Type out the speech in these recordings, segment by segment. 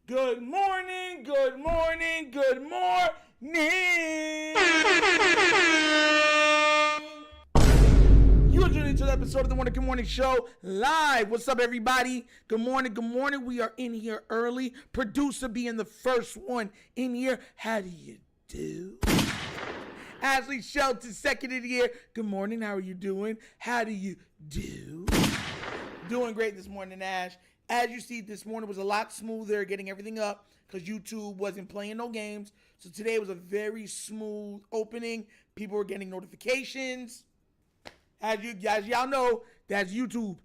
Good morning, good morning, good morning. You are tuning to the episode of the Wunderkind Morning Show live. What's up, everybody? Good morning, good morning. We are in here early. Producer being the first one in here. How do you do? Ashley Shelton, second in here. Good morning. How are you doing? How do you do? Doing great this morning, Ash. As you see, this morning was a lot smoother getting everything up because YouTube wasn't playing no games. So today was a very smooth opening. People were getting notifications. As y'all know, that's YouTube.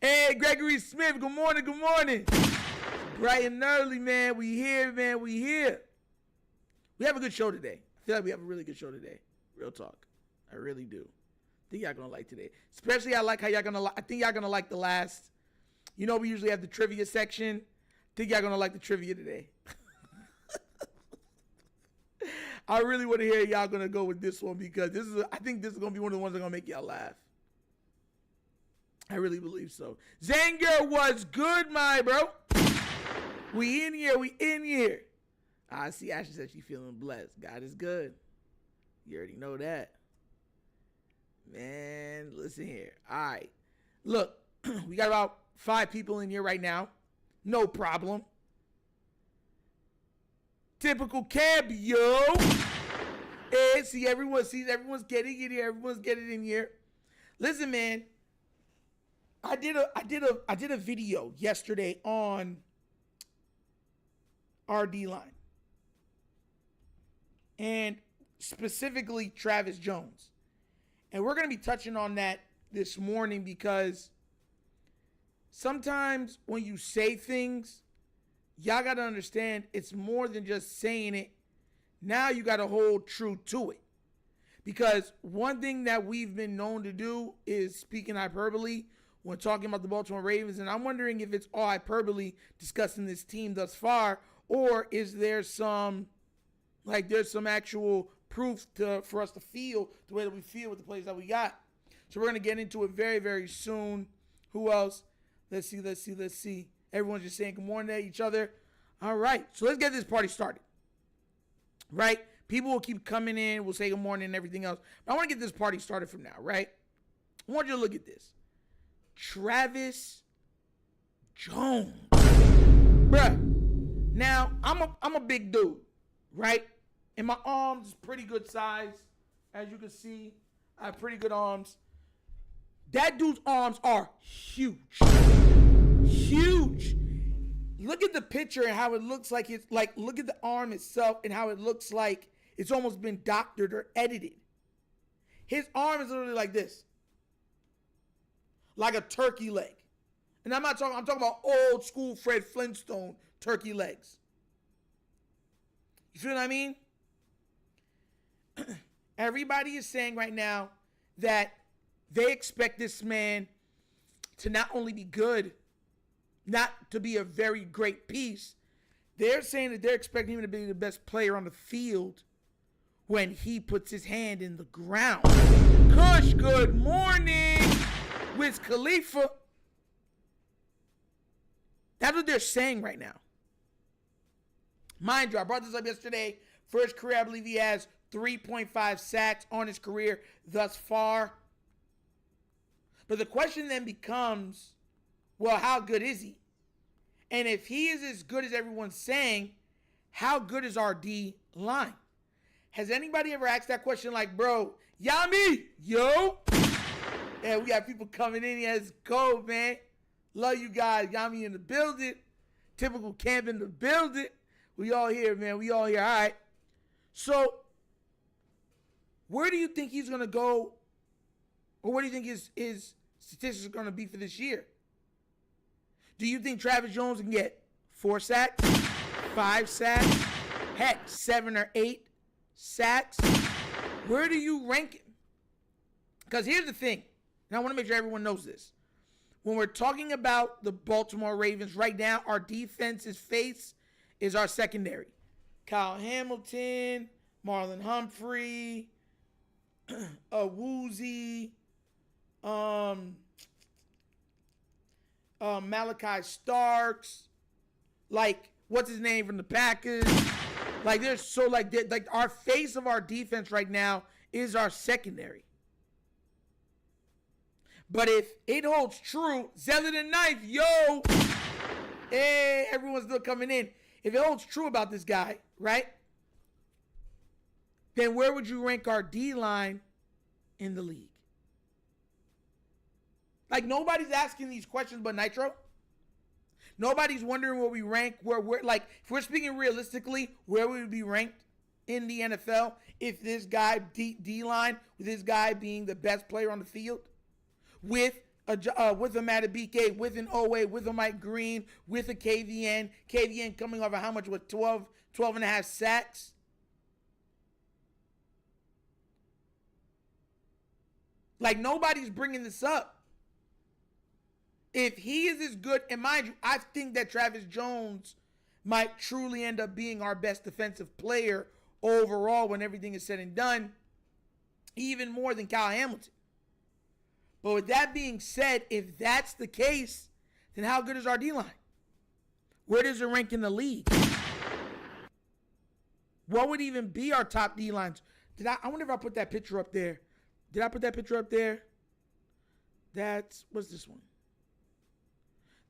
Hey, Gregory Smith, good morning, good morning. Bright and early, man. We here, man. We here. We have a good show today. I feel like we have a really good show today. Real talk. I really do. I think y'all gonna like today. Especially I like how y'all gonna I think y'all gonna like the last. You know, we usually have the trivia section. I think y'all gonna like the trivia today. I really want to hear y'all gonna go with this one because I think this is gonna be one of the ones that gonna make y'all laugh. I really believe so. Zanger was good, my bro. We in here, we in here. I see Ashley said she feeling blessed. God is good. You already know that. Man, listen here. All right. Look, we got about 5 people in here right now. No problem. Typical cab, yo. And everyone's getting in here. Everyone's getting in here. Listen, man. I did a video yesterday on RD line. And specifically Travis Jones. And we're going to be touching on that this morning because sometimes when you say things, y'all got to understand it's more than just saying it. Now you got to hold true to it. Because one thing that we've been known to do is speaking hyperbole when talking about the Baltimore Ravens. And I'm wondering if it's all hyperbole discussing this team thus far, or is there some actual proof for us to feel the way that we feel with the players that we got. So we're going to get into it very, very soon. Who else? Let's see. Everyone's just saying good morning to each other. All right. So let's get this party started. Right? People will keep coming in. We'll say good morning and everything else. But I want to get this party started from now, right? I want you to look at this. Travis Jones. Bruh. Now, I'm a big dude, right? And my arms is pretty good size. As you can see, I have pretty good arms. That dude's arms are huge. Huge. Look at the picture and how it looks like look at the arm itself and how it looks like it's almost been doctored or edited. His arm is literally like this. Like a turkey leg. And I'm talking about old school Fred Flintstone turkey legs. You feel what I mean? Everybody is saying right now that they expect this man to not only be good, not to be a very great piece. They're saying that they're expecting him to be the best player on the field when he puts his hand in the ground. Kush, good morning. Wiz Khalifa. That's what they're saying right now. Mind you, I brought this up yesterday. First career, I believe he has 3.5 sacks on his career thus far. But the question then becomes, well, how good is he? And if he is as good as everyone's saying, how good is our D line? Has anybody ever asked that question like, bro, Yami, yo? Yeah, we got people coming in here. It's cold, man. Love you guys. Yami in the building. Typical camp in the building. We all here, man. We all here. All right. So, where do you think he's going to go? Or what do you think his statistics are going to be for this year? Do you think Travis Jones can get 4 sacks, 5 sacks, heck, 7 or 8 sacks? Where do you rank him? Because here's the thing, and I want to make sure everyone knows this. When we're talking about the Baltimore Ravens right now, our defense's face is our secondary. Kyle Hamilton, Marlon Humphrey, Woozy, Malachi Starks, like what's his name from the Packers. Like there's so like our face of our defense right now is our secondary. But if it holds true, Zealot and Knife, yo, hey, everyone's still coming in. If it holds true about this guy, right? Then where would you rank our D-line in the league? Like nobody's asking these questions but Nitro. Nobody's wondering where we rank, where we're like, if we're speaking realistically, where we would be ranked in the NFL if this guy, D-line, with this guy being the best player on the field, with a Matabike, with an Owe, with a Mike Green, with a KVN coming off of how much, with 12 and a half sacks. Like nobody's bringing this up. If he is as good, and mind you, I think that Travis Jones might truly end up being our best defensive player overall when everything is said and done, even more than Kyle Hamilton. But with that being said, if that's the case, then how good is our D-line? Where does it rank in the league? What would even be our top D-lines? I wonder if I put that picture up there. Did I put that picture up there? What's this one?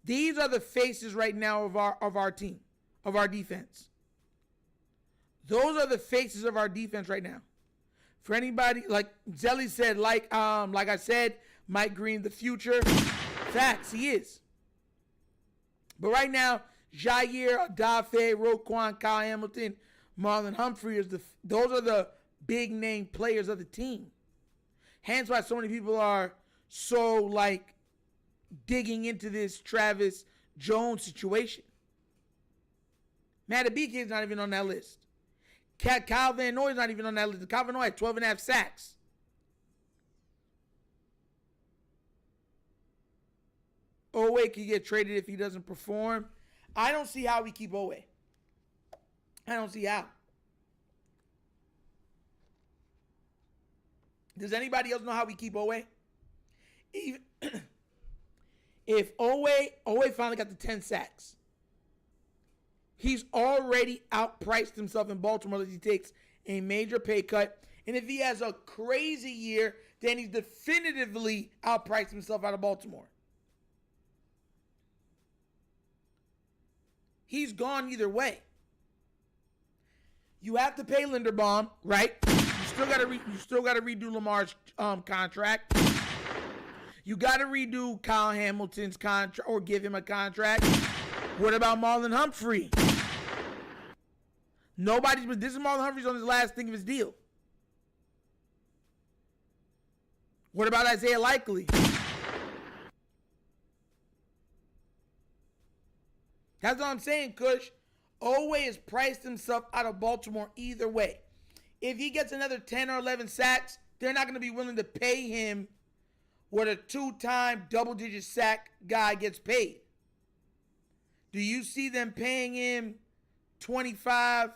These are the faces right now of our team, of our defense. Those are the faces of our defense right now. For anybody, like Zelly said, like I said, Mike Green, the future. Facts, he is. But right now, Jair, Adafe, Roquan, Kyle Hamilton, Marlon Humphrey, those are the big name players of the team. Hence why so many people are so like digging into this Travis Jones situation. Matabike is not even on that list. Kyle Van Noy is not even on that list. Kyle Van Noy had 12 and a half sacks. Owe could get traded if he doesn't perform. I don't see how we keep Owe. I don't see how. Does anybody else know how we keep Owe? Even if Owe finally got the 10 sacks, he's already outpriced himself in Baltimore as he takes a major pay cut. And if he has a crazy year, then he's definitively outpriced himself out of Baltimore. He's gone either way. You have to pay Linderbaum, right? You still got to redo Lamar's contract. You got to redo Kyle Hamilton's contract or give him a contract. What about Marlon Humphrey? This is Marlon Humphrey's on his last thing of his deal. What about Isaiah Likely? That's what I'm saying, Kush. Owe has priced himself out of Baltimore either way. If he gets another 10 or 11 sacks, they're not going to be willing to pay him what a 2-time double-digit sack guy gets paid. Do you see them paying him $25,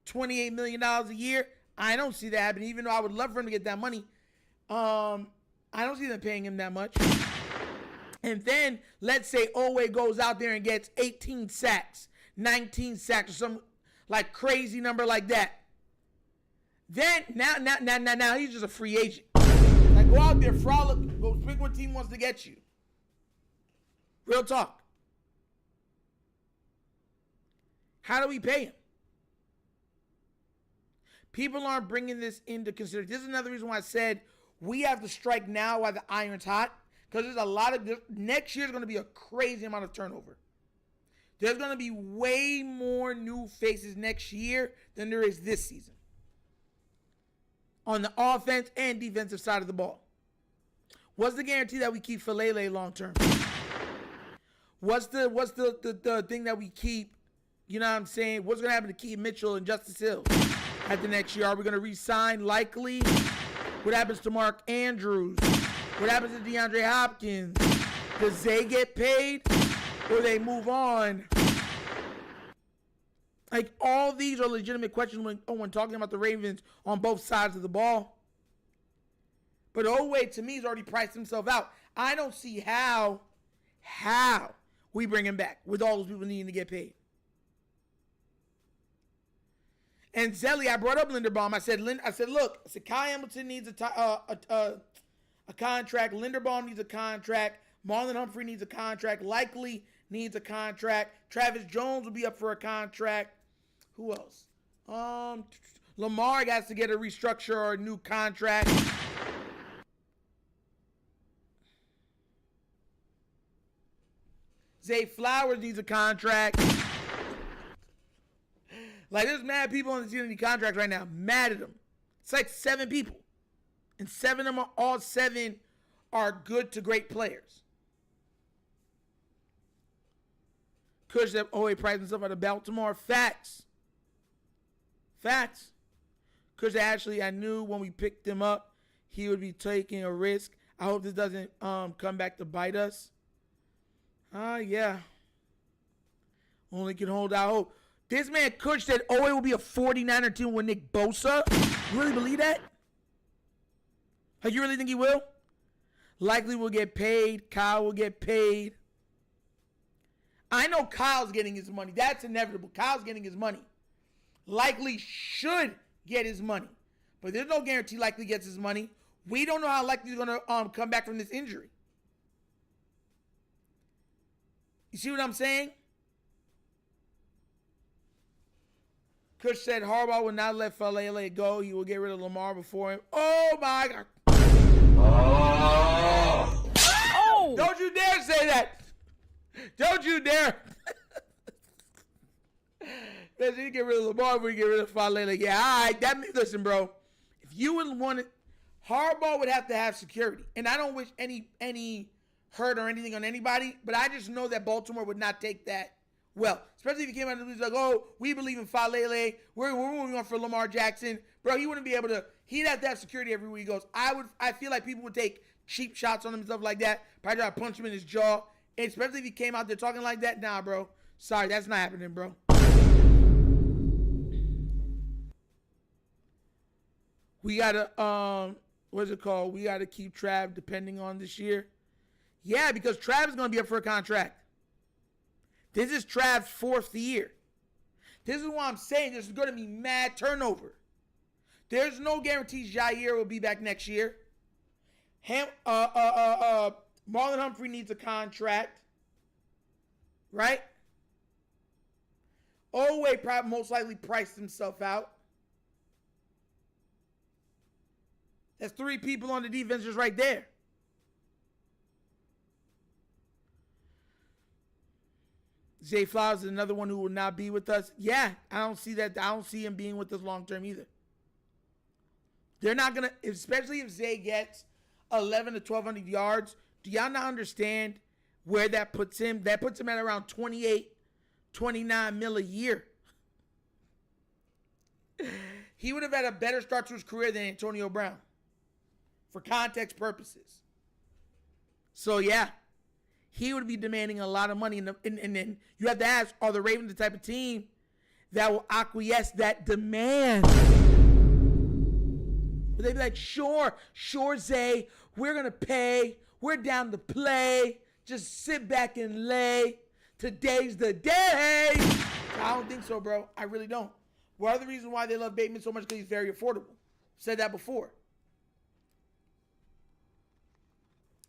$28 million a year? I don't see that happening, even though I would love for him to get that money. I don't see them paying him that much. And then let's say Owe goes out there and gets 18 sacks, 19 sacks, or some like crazy number like that. Then now he's just a free agent. Like go out there, frolic, go pick what team wants to get you. Real talk. How do we pay him? People aren't bringing this into consideration. This is another reason why I said we have to strike now while the iron's hot. Because there's a lot of, next year's going to be a crazy amount of turnover. There's going to be way more new faces next year than there is this season. On the offense and defensive side of the ball. What's the guarantee that we keep Falele long term? What's the thing that we keep, you know what I'm saying? What's going to happen to Keith Mitchell and Justice Hill at the next year? Are we going to re-sign Likely? What happens to Mark Andrews? What happens to DeAndre Hopkins? Does they get paid or they move on? Like, all these are legitimate questions when talking about the Ravens on both sides of the ball. But Owe, to me, has already priced himself out. I don't see how how we bring him back with all those people needing to get paid. And Zelly, I brought up Linderbaum. I said, look, Kai Hamilton needs a contract. Linderbaum needs a contract. Marlon Humphrey needs a contract. Likely needs a contract. Travis Jones will be up for a contract. Who else? Lamar has to get a restructure or a new contract. Zay Flowers needs a contract. Like, there's mad people on the team that need contracts right now. Mad at them. It's like 7 people. And 7 of them, all 7 are good to great players. Kush that always prides himself out of Baltimore. Facts. Kush actually, I knew when we picked him up, he would be taking a risk. I hope this doesn't come back to bite us. Yeah. Only can hold out hope. This man Kush said Owe will be a 49er team with Nick Bosa. You really believe that? Like, you really think he will? Likely will get paid. Kyle will get paid. I know Kyle's getting his money. That's inevitable. Kyle's getting his money. Likely should get his money. But there's no guarantee Likely gets his money. We don't know how Likely is going to come back from this injury. You see what I'm saying? Kush said Harbaugh will not let Falele go. He will get rid of Lamar before him. Oh, my God. Oh! Don't you dare say that. Don't you dare. Let's get rid of Lamar before you get rid of Falele. Yeah, all right. Listen, bro. If you would want it, Harbaugh would have to have security. And I don't wish any hurt or anything on anybody, but I just know that Baltimore would not take that well. Especially if he came out and was like, oh, we believe in Falele. We're moving on for Lamar Jackson. Bro, he wouldn't be able to. He'd have to have security everywhere he goes. I feel like people would take cheap shots on him and stuff like that. Probably try to punch him in his jaw. And especially if he came out there talking like that. Nah, bro. Sorry, that's not happening, bro. We gotta, what's it called? We gotta keep Trav depending on this year. Yeah, because Trav is gonna be up for a contract. This is Trav's 4th year. This is why I'm saying there's gonna be mad turnover. There's no guarantees Jair will be back next year. Marlon Humphrey needs a contract, right? Owe probably most likely priced himself out. That's 3 people on the defense just right there. Zay Flowers is another one who will not be with us. Yeah, I don't see that. I don't see him being with us long term either. They're not going to, especially if Zay gets 11 to 1,200 yards. Do y'all not understand where that puts him? That puts him at around 28, 29 mil a year. He would have had a better start to his career than Antonio Brown. For context purposes. So, yeah. He would be demanding a lot of money. And then you have to ask, are the Ravens the type of team that will acquiesce that demand? But they'd be like, sure, Zay. We're going to pay. We're down to play. Just sit back and lay. Today's the day. I don't think so, bro. I really don't. One of the reasons why they love Bateman so much because he's very affordable. Said that before.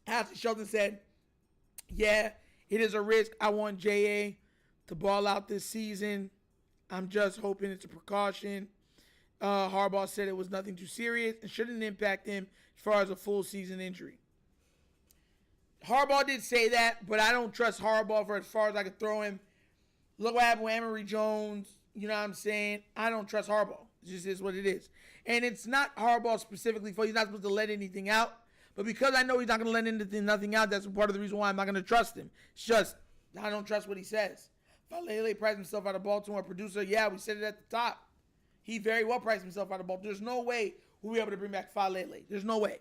Ashley Shelton said, yeah, it is a risk. I want J.A. to ball out this season. I'm just hoping it's a precaution. Harbaugh said it was nothing too serious and shouldn't impact him as far as a full season injury. Harbaugh did say that, but I don't trust Harbaugh for as far as I could throw him. Look what happened with Emory Jones. You know what I'm saying? I don't trust Harbaugh. It just is what it is. And it's not Harbaugh specifically for he's not supposed to let anything out. But because I know he's not going to let nothing out, that's part of the reason why I'm not going to trust him. It's just, I don't trust what he says. Falele priced himself out of Baltimore. Producer, yeah, we said it at the top. He very well priced himself out of Baltimore. There's no way we'll be able to bring back Falele. There's no way.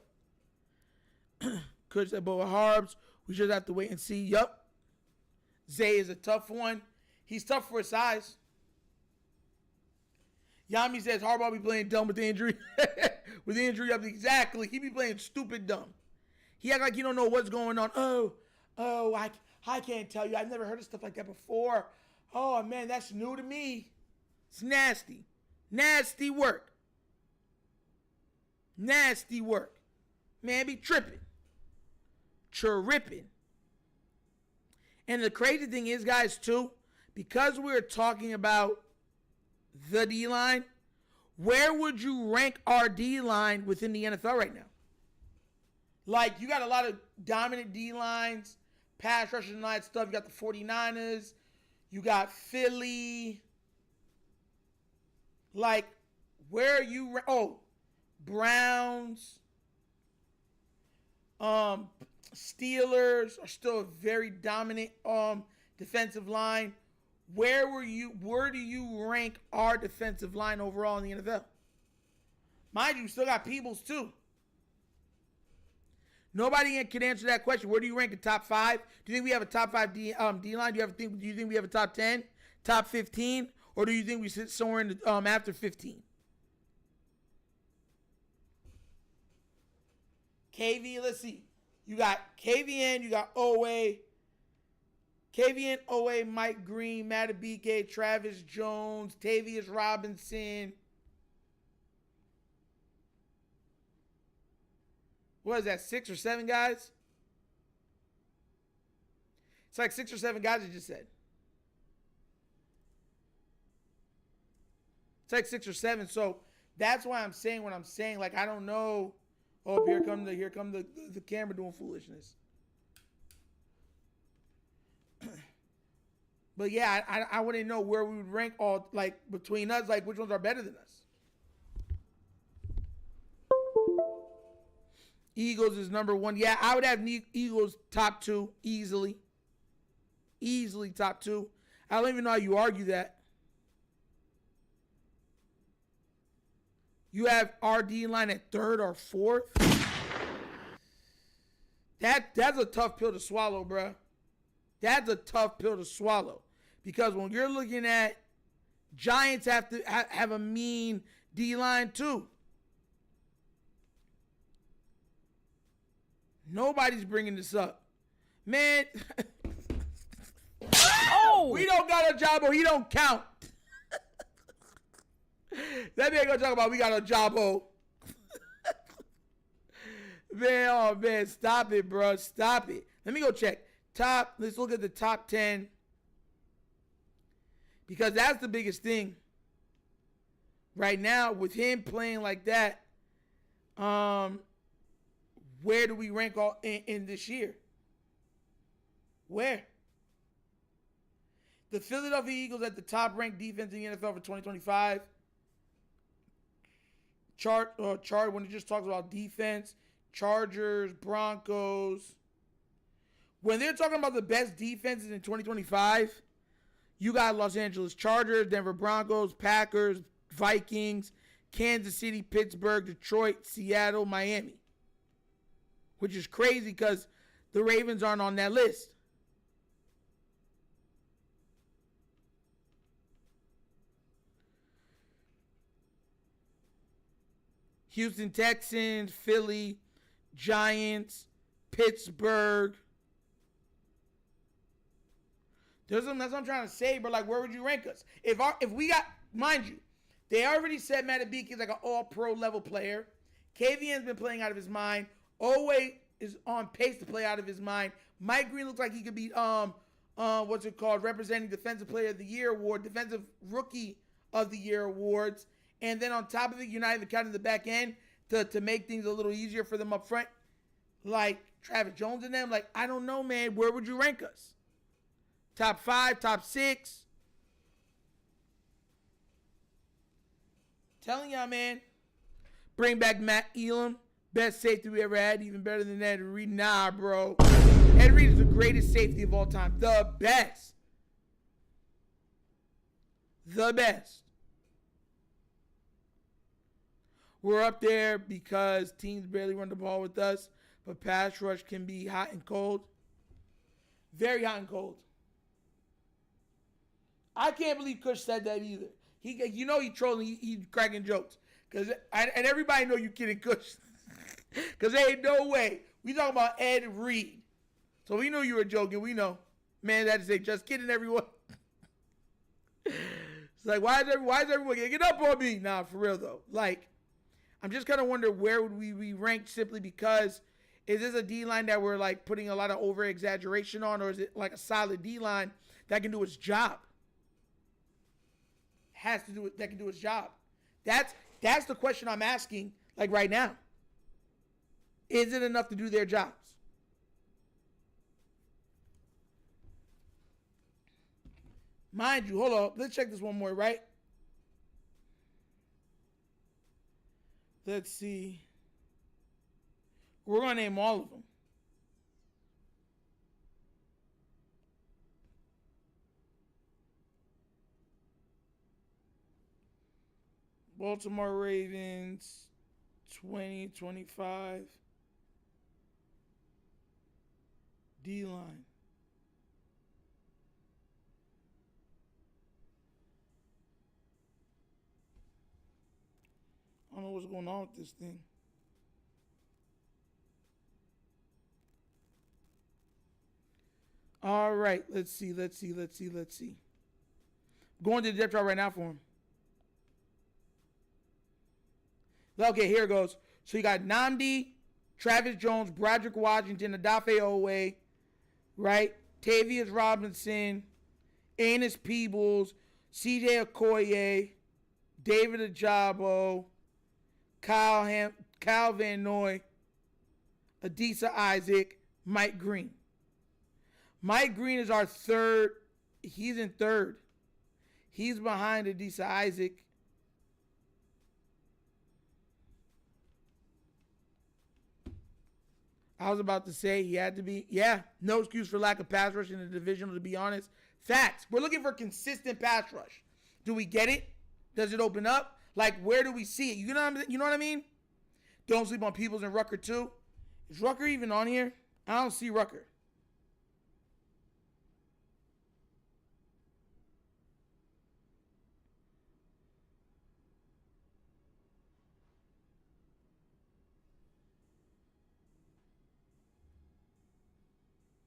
Coach said, but with Harbs, we just have to wait and see. Yup. Zay is a tough one. He's tough for his size. Yami says Harbaugh be playing dumb with the injury. With the injury up, exactly. He be playing stupid dumb. He act like he don't know what's going on. I can't tell you. I've never heard of stuff like that before. Oh, man, that's new to me. It's nasty. Nasty work. Nasty work. Man, be tripping. Tripping. And the crazy thing is, guys, too, because we're talking about the D-line, where would you rank our D-line within the NFL right now? Like, you got a lot of dominant D-lines, pass rushing line stuff. You got the 49ers. You got Philly. Like, where are you? Oh, Browns. Steelers are still a very dominant defensive line. Where do you rank our defensive line overall in the NFL? Mind you, still got Peebles too. Nobody can answer that question. Where do you rank in top 5? Do you think we have a top 5 D line? Do you think we have a top 10, top 15, or do you think we sit somewhere in the, after 15? KV, let's see. You got KVN, you got OA. KVN, OA, Mike Green, Matabike, Travis Jones, Tavius Robinson. What is that, 6 or 7 guys? It's like 6 or 7 guys I just said. It's like 6 or 7. So that's why I'm saying what I'm saying. Like, I don't know. Oh, here come the camera doing foolishness. But yeah, I wouldn't know where we would rank all, like, between us, like which ones are better than us. Eagles is number 1. Yeah, I would have Eagles top 2 easily. Easily top 2. I don't even know how you argue that. You have RD line at 3rd or 4th. That's a tough pill to swallow, bro. That's a tough pill to swallow. Because when you're looking at Giants have to have a mean D-line too. Nobody's bringing this up. Man. Oh! We don't got a Jabo. He don't count. That man gonna talk about we got a Jabo. Man, oh man, stop it, bro. Stop it. Let me go check. Let's look at the top 10. Because that's the biggest thing. Right now, with him playing like that, where do we rank all in this year? Where? The Philadelphia Eagles at the top ranked defense in the NFL for 2025. Chart when it just talks about defense, Chargers, Broncos. When they're talking about the best defenses in 2025, you got Los Angeles Chargers, Denver Broncos, Packers, Vikings, Kansas City, Pittsburgh, Detroit, Seattle, Miami. Which is crazy because the Ravens aren't on that list. Houston Texans, Philly, Giants, Pittsburgh. That's what I'm trying to say, bro. Like, where would you rank us? If we got, mind you, they already said Matabike is like an all-pro level player. KVN's been playing out of his mind. Owe is on pace to play out of his mind. Mike Green looks like he could be what's it called? Representing Defensive Player of the Year award, Defensive Rookie of the Year awards. And then on top of it, you're not even counting the back end to make things a little easier for them up front. Like Travis Jones and them. Like, I don't know, man. Where would you rank us? Top 5, top 6? Telling y'all, man. Bring back Matt Elam. Best safety we ever had. Even better than Ed Reed. Nah, bro. Ed Reed is the greatest safety of all time. The best. The best. We're up there because teams barely run the ball with us, but pass rush can be hot and cold. Very hot and cold. I can't believe Kush said that either. He trolling, he cracking jokes. And everybody know you kidding Kush. Because there ain't no way. We talking about Ed Reed. So we know you were joking. We know. Man, that is a just kidding, everyone. It's like, why is everyone getting up on me? Nah, for real though. Like, I'm just kind of wondering where would we be ranked simply because is this a D-line that we're like putting a lot of over-exaggeration on, or is it like a solid D-line that can do its job? Has to do it, that can do its job. That's the question I'm asking like right now. Is it enough to do their jobs? Mind you, hold on. Let's check this one more, right? Let's see. We're going to name all of them. Baltimore Ravens, 2025. D-line. I don't know what's going on with this thing. All right, let's see. Going to the depth chart right now for him. Okay, here it goes. So you got Nnamdi, Travis Jones, Broderick Washington, Odafe Owe, right? Tavius Robinson, Enos Peebles, CJ Okoye, David Ajabo, Kyle Van Noy, Adisa Isaac, Mike Green. Mike Green is our third. He's in third. He's behind Adisa Isaac. I was about to say he had to be. Yeah, no excuse for lack of pass rush in the divisional, to be honest. Facts. We're looking for consistent pass rush. Do we get it? Does it open up? Like, where do we see it? You know what I mean? Don't sleep on Peebles and Rucker, too. Is Rucker even on here? I don't see Rucker.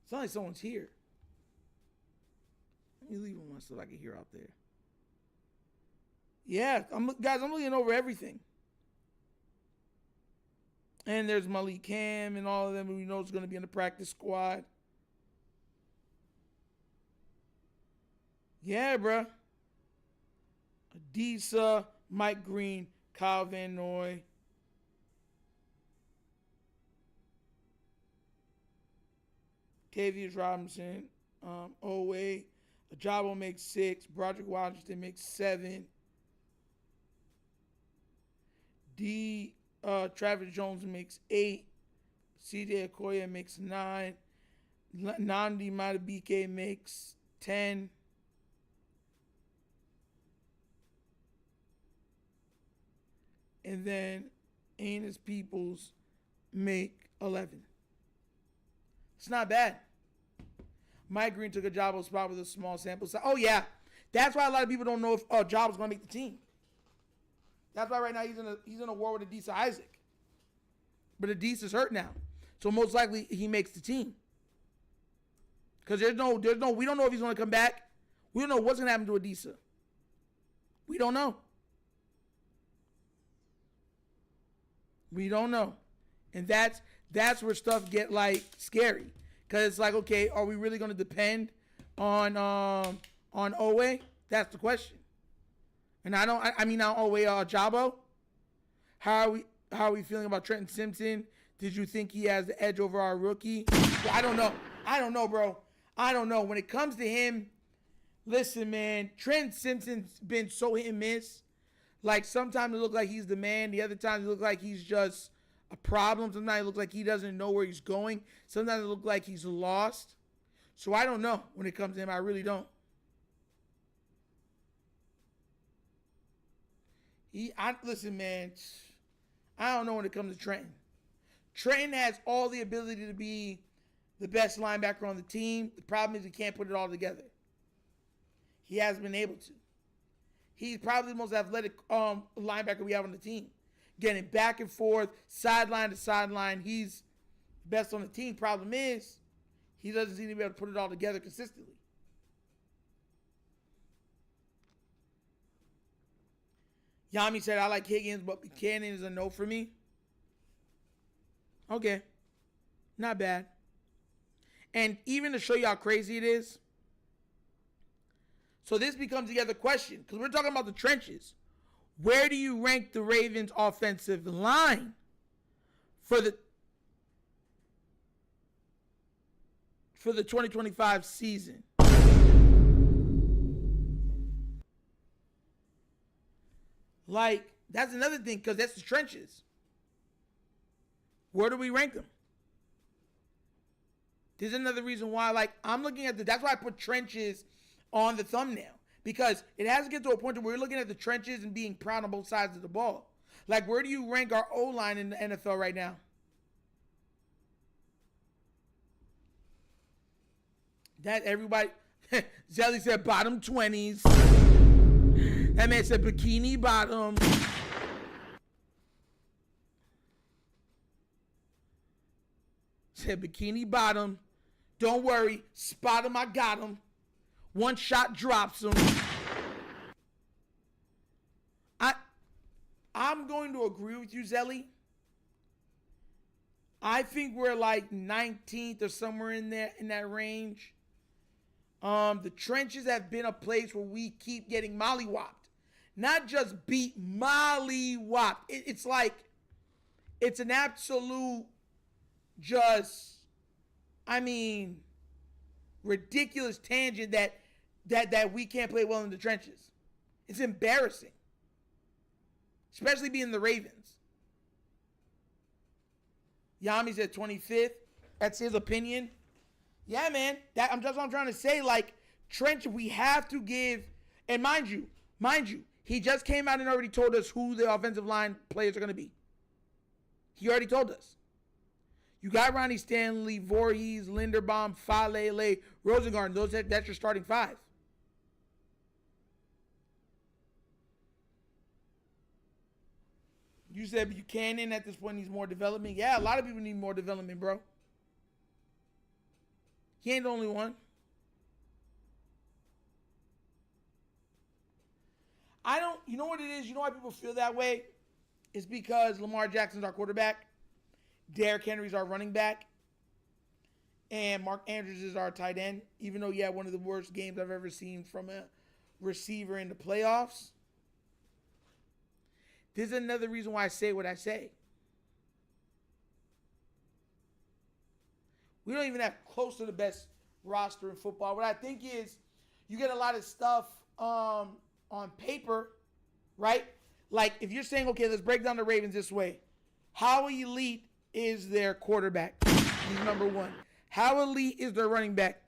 It's not like someone's here. Let me leave one so I can hear out there. Yeah, I'm looking over everything. And there's Malik Cam and all of them who we know is going to be in the practice squad. Yeah, bruh. Adisa, Mike Green, Kyle Van Noy. Tavius Robinson, Owe. Ajabo makes 6. Broderick Washington makes 7. Travis Jones makes 8. CJ Okoye makes 9. Nnamdi Madubuike makes 10. And then Enos Peoples make 11. It's not bad. Mike Green took a Jabo spot with a small sample size. Oh, yeah. That's why a lot of people don't know if Jabo's going to make the team. That's why right now he's in a war with Adisa Isaac. But Adisa's hurt now. So most likely he makes the team. Because we don't know if he's going to come back. We don't know what's going to happen to Adisa. We don't know. We don't know. And that's where stuff get like scary. Because it's like, okay, are we really going to depend on Owe? That's the question. And I mean now Owe Jabo. How are we feeling about Trenton Simpson? Did you think he has the edge over our rookie? Well, I don't know, bro. I don't know. When it comes to him, listen, man, Trenton Simpson's been so hit and miss. Like, sometimes it looks like he's the man. The other times it looks like he's just a problem. Sometimes it looks like he doesn't know where he's going. Sometimes it looks like he's lost. So I don't know when it comes to him. I really don't. Listen, man, I don't know when it comes to Trenton. Trenton has all the ability to be the best linebacker on the team. The problem is he can't put it all together. He hasn't been able to. He's probably the most athletic linebacker we have on the team. Getting back and forth, sideline to sideline. He's best on the team. Problem is, he doesn't seem to be able to put it all together consistently. Yami said, I like Higgins, but Buchanan is a no for me. Okay. Not bad. And even to show you how crazy it is, so this becomes the other question, because we're talking about the trenches. Where do you rank the Ravens' offensive line for the 2025 season? Like, that's another thing, because that's the trenches. Where do we rank them? There's another reason why, like, I'm looking at that's why I put trenches on the thumbnail. Because it has to get to a point where we're looking at the trenches and being proud on both sides of the ball. Like, where do you rank our O-line in the NFL right now? That everybody, Zelly said bottom 20s. That man said bikini bottom. Said bikini bottom. Don't worry, spot him, I got him. One shot drops him. I'm going to agree with you, Zelly. I think we're like 19th or somewhere in there in that range. The trenches have been a place where we keep getting mollywopped. Not just beat, mollywopped. It's like, it's an absolute ridiculous tangent that we can't play well in the trenches. It's embarrassing. Especially being the Ravens. Yami's at 25th. That's his opinion. Yeah, man. That's what I'm trying to say. Like, trench, we have to give, and mind you, he just came out and already told us who the offensive line players are going to be. He already told us. You got Ronnie Stanley, Voorhees, Linderbaum, Falele, Rosengarten. That's your starting five. You said Buchanan at this point needs more development. Yeah, a lot of people need more development, bro. He ain't the only one. You know what it is? You know why people feel that way? It's because Lamar Jackson's our quarterback. Derrick Henry's our running back. And Mark Andrews is our tight end. Even though he had one of the worst games I've ever seen from a receiver in the playoffs. This is another reason why I say what I say. We don't even have close to the best roster in football. What I think is you get a lot of stuff on paper, right? Like if you're saying, okay, let's break down the Ravens this way. How elite is their quarterback? He's number one. How elite is their running back?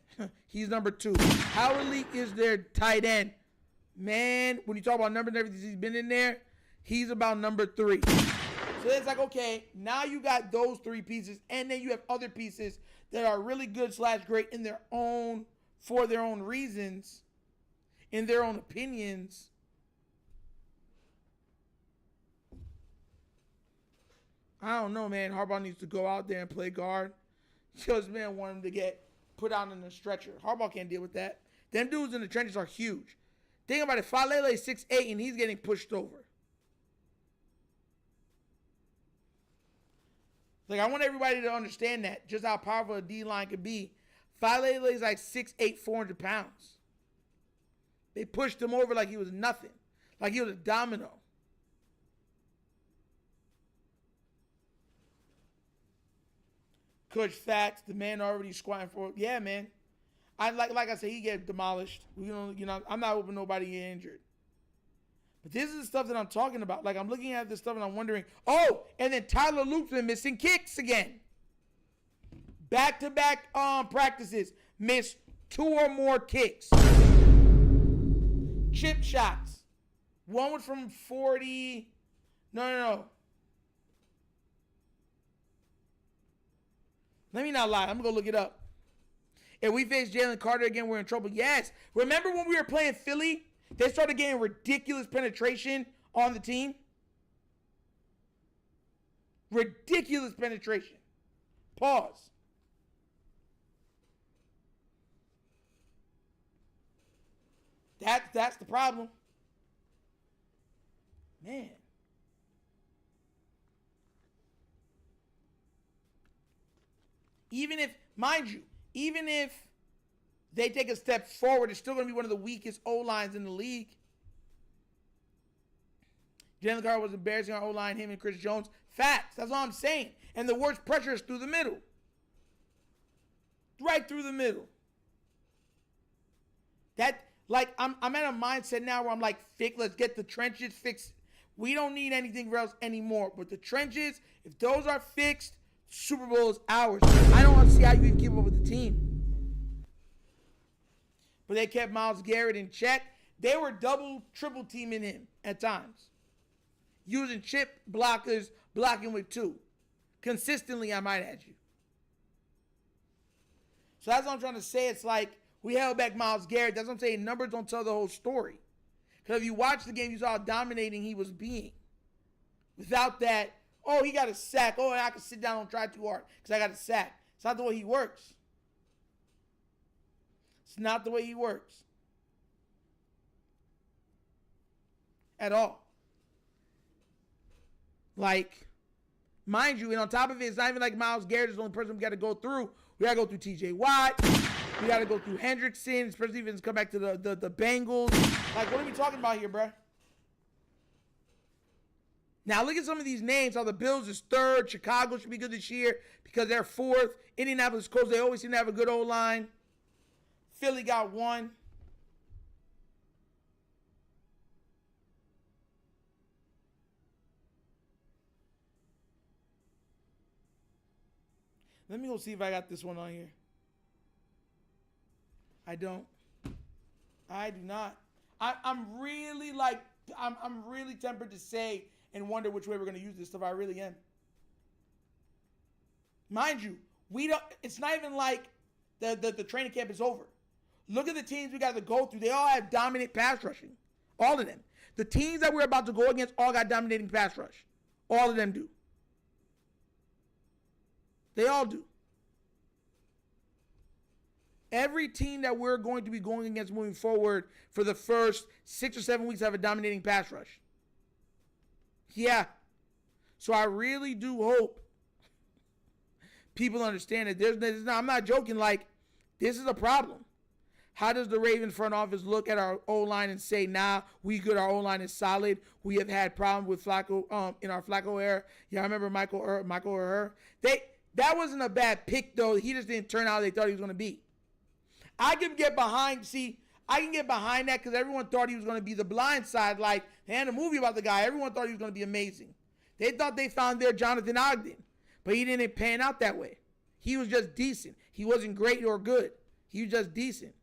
He's number two. How elite is their tight end? Man, when you talk about numbers and everything, he's been in there. He's about number three. So it's like, okay, now you got those three pieces, and then you have other pieces that are really good / great in their own, for their own reasons, in their own opinions. I don't know, man. Harbaugh needs to go out there and play guard. Because, man, want him to get put out in a stretcher. Harbaugh can't deal with that. Them dudes in the trenches are huge. Think about it. Falele is 6'8", and he's getting pushed over. Like, I want everybody to understand that, just how powerful a D-line could be. Falele is like 6'8", 400 pounds. They pushed him over like he was nothing. Like he was a domino. Coach Fats, the man already squatting for it. Yeah, man. Like I said, he get demolished. I'm not hoping nobody get injured. But this is the stuff that I'm talking about. Like, I'm looking at this stuff and I'm wondering, oh, and then Tyler Luke's been missing kicks again. Back-to-back practices. Missed 2 or more kicks. Chip shots. One was from 40. No. Let me not lie. I'm going to go look it up. If we face Jalen Carter again, we're in trouble. Yes. Remember when we were playing Philly? They started getting ridiculous penetration on the team. Ridiculous penetration. Pause. That's the problem. Man. Even if, mind you, even if they take a step forward, it's still going to be one of the weakest O-lines in the league. Jalen Carter was embarrassing our O-line, him and Chris Jones. Facts. That's all I'm saying. And the worst pressure is through the middle. Right through the middle. That, like, I'm at a mindset now where I'm like, let's get the trenches fixed. We don't need anything else anymore. But the trenches, if those are fixed, Super Bowl is ours. I don't see how you even keep up with the team. But they kept Myles Garrett in check. They were double, triple teaming him at times. Using chip blockers, blocking with two. Consistently, I might add you. So that's what I'm trying to say. It's like we held back Myles Garrett. That's what I'm saying. Numbers don't tell the whole story. Because if you watch the game, you saw how dominating he was being. Without that, oh, he got a sack. Oh, I can sit down and try too hard because I got a sack. It's not the way he works. It's not the way he works. At all. Like, mind you, and on top of it, it's not even like Myles Garrett is the only person we got to go through. We got to go through T.J. Watt. We got to go through Hendrickson, especially if it's come back to the Bengals. Like, what are we talking about here, bro? Now, look at some of these names. How the Bills is third. Chicago should be good this year because they're fourth. Indianapolis Colts, they always seem to have a good O-line. Philly got one. Let me go see if I got this one on here. I don't. I do not. I'm really like, I'm really tempted to say and wonder which way we're going to use this stuff. I really am. Mind you, we don't. It's not even like the training camp is over. Look at the teams we got to go through. They all have dominant pass rushing. All of them. The teams that we're about to go against all got dominating pass rush. All of them do. They all do. Every team that we're going to be going against moving forward for the first 6 or 7 weeks have a dominating pass rush. Yeah. So I really do hope people understand that I'm not joking. Like, this is a problem. How does the Ravens front office look at our O-line and say, nah, we good, our O-line is solid. We have had problems with Flacco in our Flacco era. Yeah, I remember Michael or that wasn't a bad pick, though. He just didn't turn out how they thought he was going to be. I can get behind that because everyone thought he was going to be the blind side. Like, they had a movie about the guy. Everyone thought he was going to be amazing. They thought they found their Jonathan Ogden, but he didn't pan out that way. He was just decent. He wasn't great or good. He was just decent.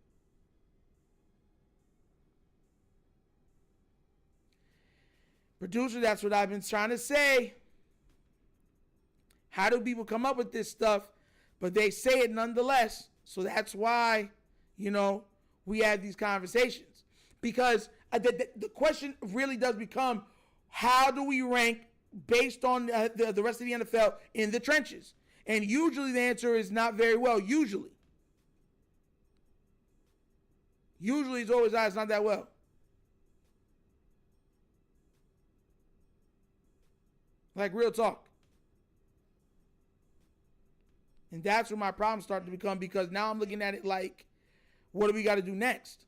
Producer, that's what I've been trying to say. How do people come up with this stuff? But they say it nonetheless. So that's why, we have these conversations. Because the question really does become, how do we rank based on the rest of the NFL in the trenches? And usually the answer is not very well. Usually it's always, it's not that well. Like, real talk. And that's where my problems start to become, because now I'm looking at it like, what do we got to do next?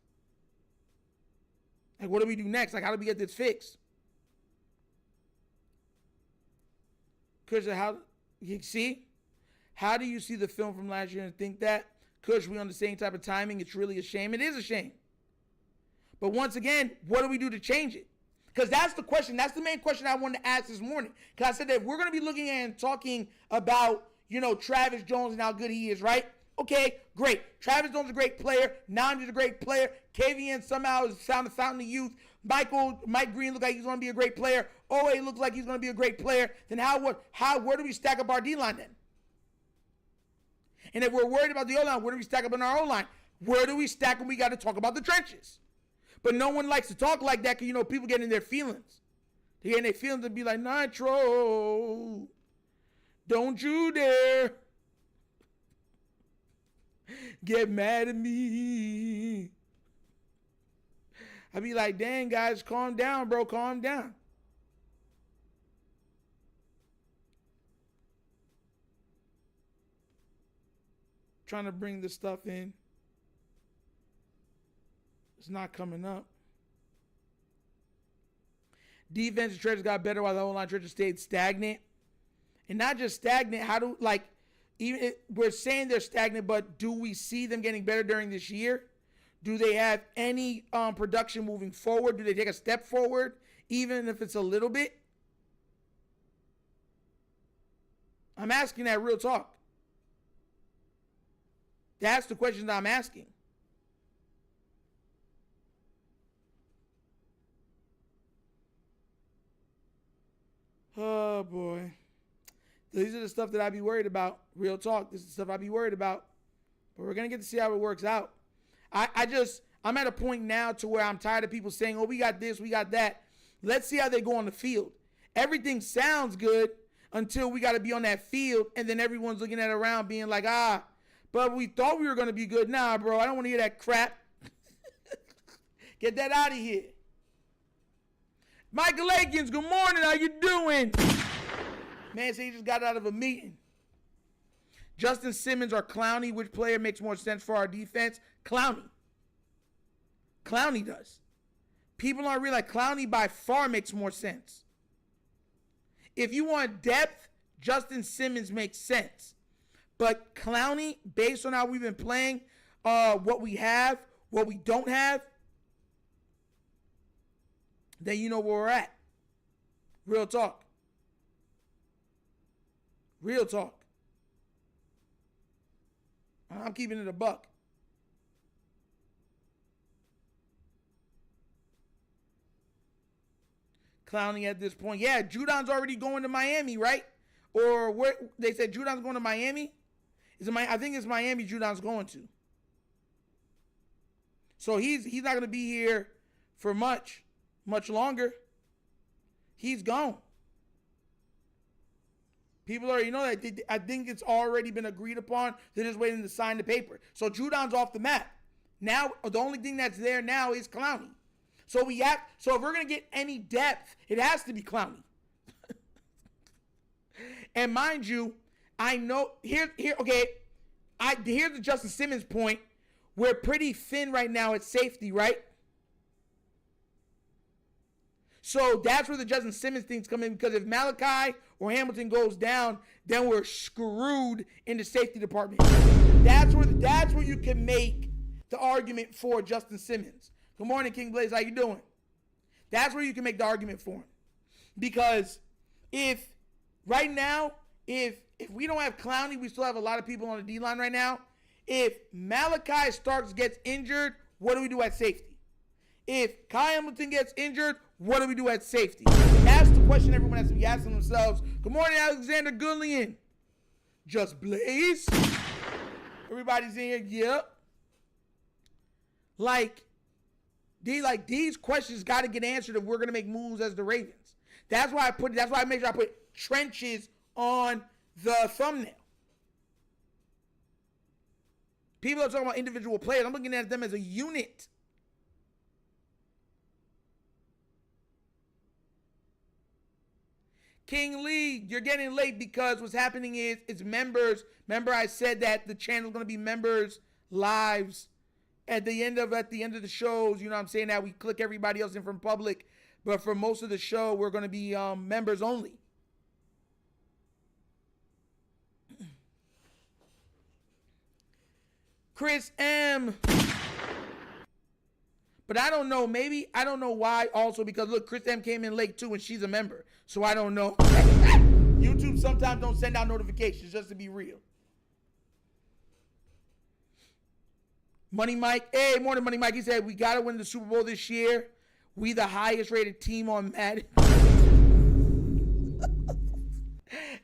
Like, what do we do next? Like, how do we get this fixed? Because how do you see the film from last year and think that? Because we're on the same type of timing, it's really a shame. It is a shame. But once again, what do we do to change it? Because that's the question. That's the main question I wanted to ask this morning. Because I said that we're going to be looking at and talking about, Travis Jones and how good he is, right? Okay, great. Travis Jones is a great player. Nanji's a great player. KVN somehow is found the fountain of youth. Mike Green looks like he's going to be a great player. OA looks like he's going to be a great player. Then where do we stack up our D-line then? And if we're worried about the O-line, where do we stack up in our O-line? Where do we stack when we got to talk about the trenches? But no one likes to talk like that because, people get in their feelings. They get in their feelings and be like, Nitro, don't you dare get mad at me. I'd be like, dang, guys, calm down, bro. Calm down. Trying to bring the stuff in. It's not coming up. Defensive stretches got better while the O-line stretches stayed stagnant. And not just stagnant. We're saying they're stagnant, but do we see them getting better during this year? Do they have any production moving forward? Do they take a step forward, even if it's a little bit? I'm asking that real talk. That's the question that I'm asking. Oh, boy. These are the stuff that I'd be worried about. Real talk. This is the stuff I'd be worried about. But we're going to get to see how it works out. I'm at a point now to where I'm tired of people saying, oh, we got this, we got that. Let's see how they go on the field. Everything sounds good until we got to be on that field, and then everyone's looking at it around being like, but we thought we were going to be good. Nah, bro, I don't want to hear that crap. Get that out of here. Michael Akins, good morning. How you doing? Man said he just got out of a meeting. Justin Simmons or Clowney, which player makes more sense for our defense? Clowney. Clowney does. People aren't realizing Clowney by far makes more sense. If you want depth, Justin Simmons makes sense. But Clowney, based on how we've been playing, what we have, what we don't have, then you know where we're at. Real talk. Real talk. I'm keeping it a buck. Clowney at this point. Yeah, Judon's already going to Miami, right? Or where they said Judon's going to Miami? I think it's Miami Judon's going to. So he's not going to be here for much longer. He's gone. People already know that. I think it's already been agreed upon. They're just waiting to sign the paper. So Judon's off the map. Now, the only thing that's there now is Clowney. So if we're going to get any depth, it has to be Clowney. And mind you, I know, here's the Justin Simmons point. We're pretty thin right now at safety, right? So that's where the Justin Simmons things come in, because if Malachi or Hamilton goes down, then we're screwed in the safety department. That's where you can make the argument for Justin Simmons. Good morning, King Blaze. How you doing? That's where you can make the argument for him. Because if right now, if we don't have Clowney, we still have a lot of people on the D-line right now. If Malachi Starks gets injured, what do we do at safety? If Kai Hamilton gets injured, what do we do at safety? That's the question everyone has to be asking themselves. Good morning, Alexander Goodlian. Just Blaze. Everybody's in here. Yep. These questions got to get answered if we're going to make moves as the Ravens. That's why I made sure I put trenches on the thumbnail. People are talking about individual players. I'm looking at them as a unit. King Lee, you're getting late because what's happening is it's members. Remember I said that the channel's going to be members lives at the end of the shows. You know what I'm saying? That we click everybody else in from public. But for most of the show, we're going to be members only. Chris M. But I don't know. Maybe, I don't know why also, because look, Chris M came in late too and she's a member. So I don't know. YouTube sometimes don't send out notifications, just to be real. Money Mike. Hey, morning Money Mike. He said, we got to win the Super Bowl this year. We the highest rated team on Madden.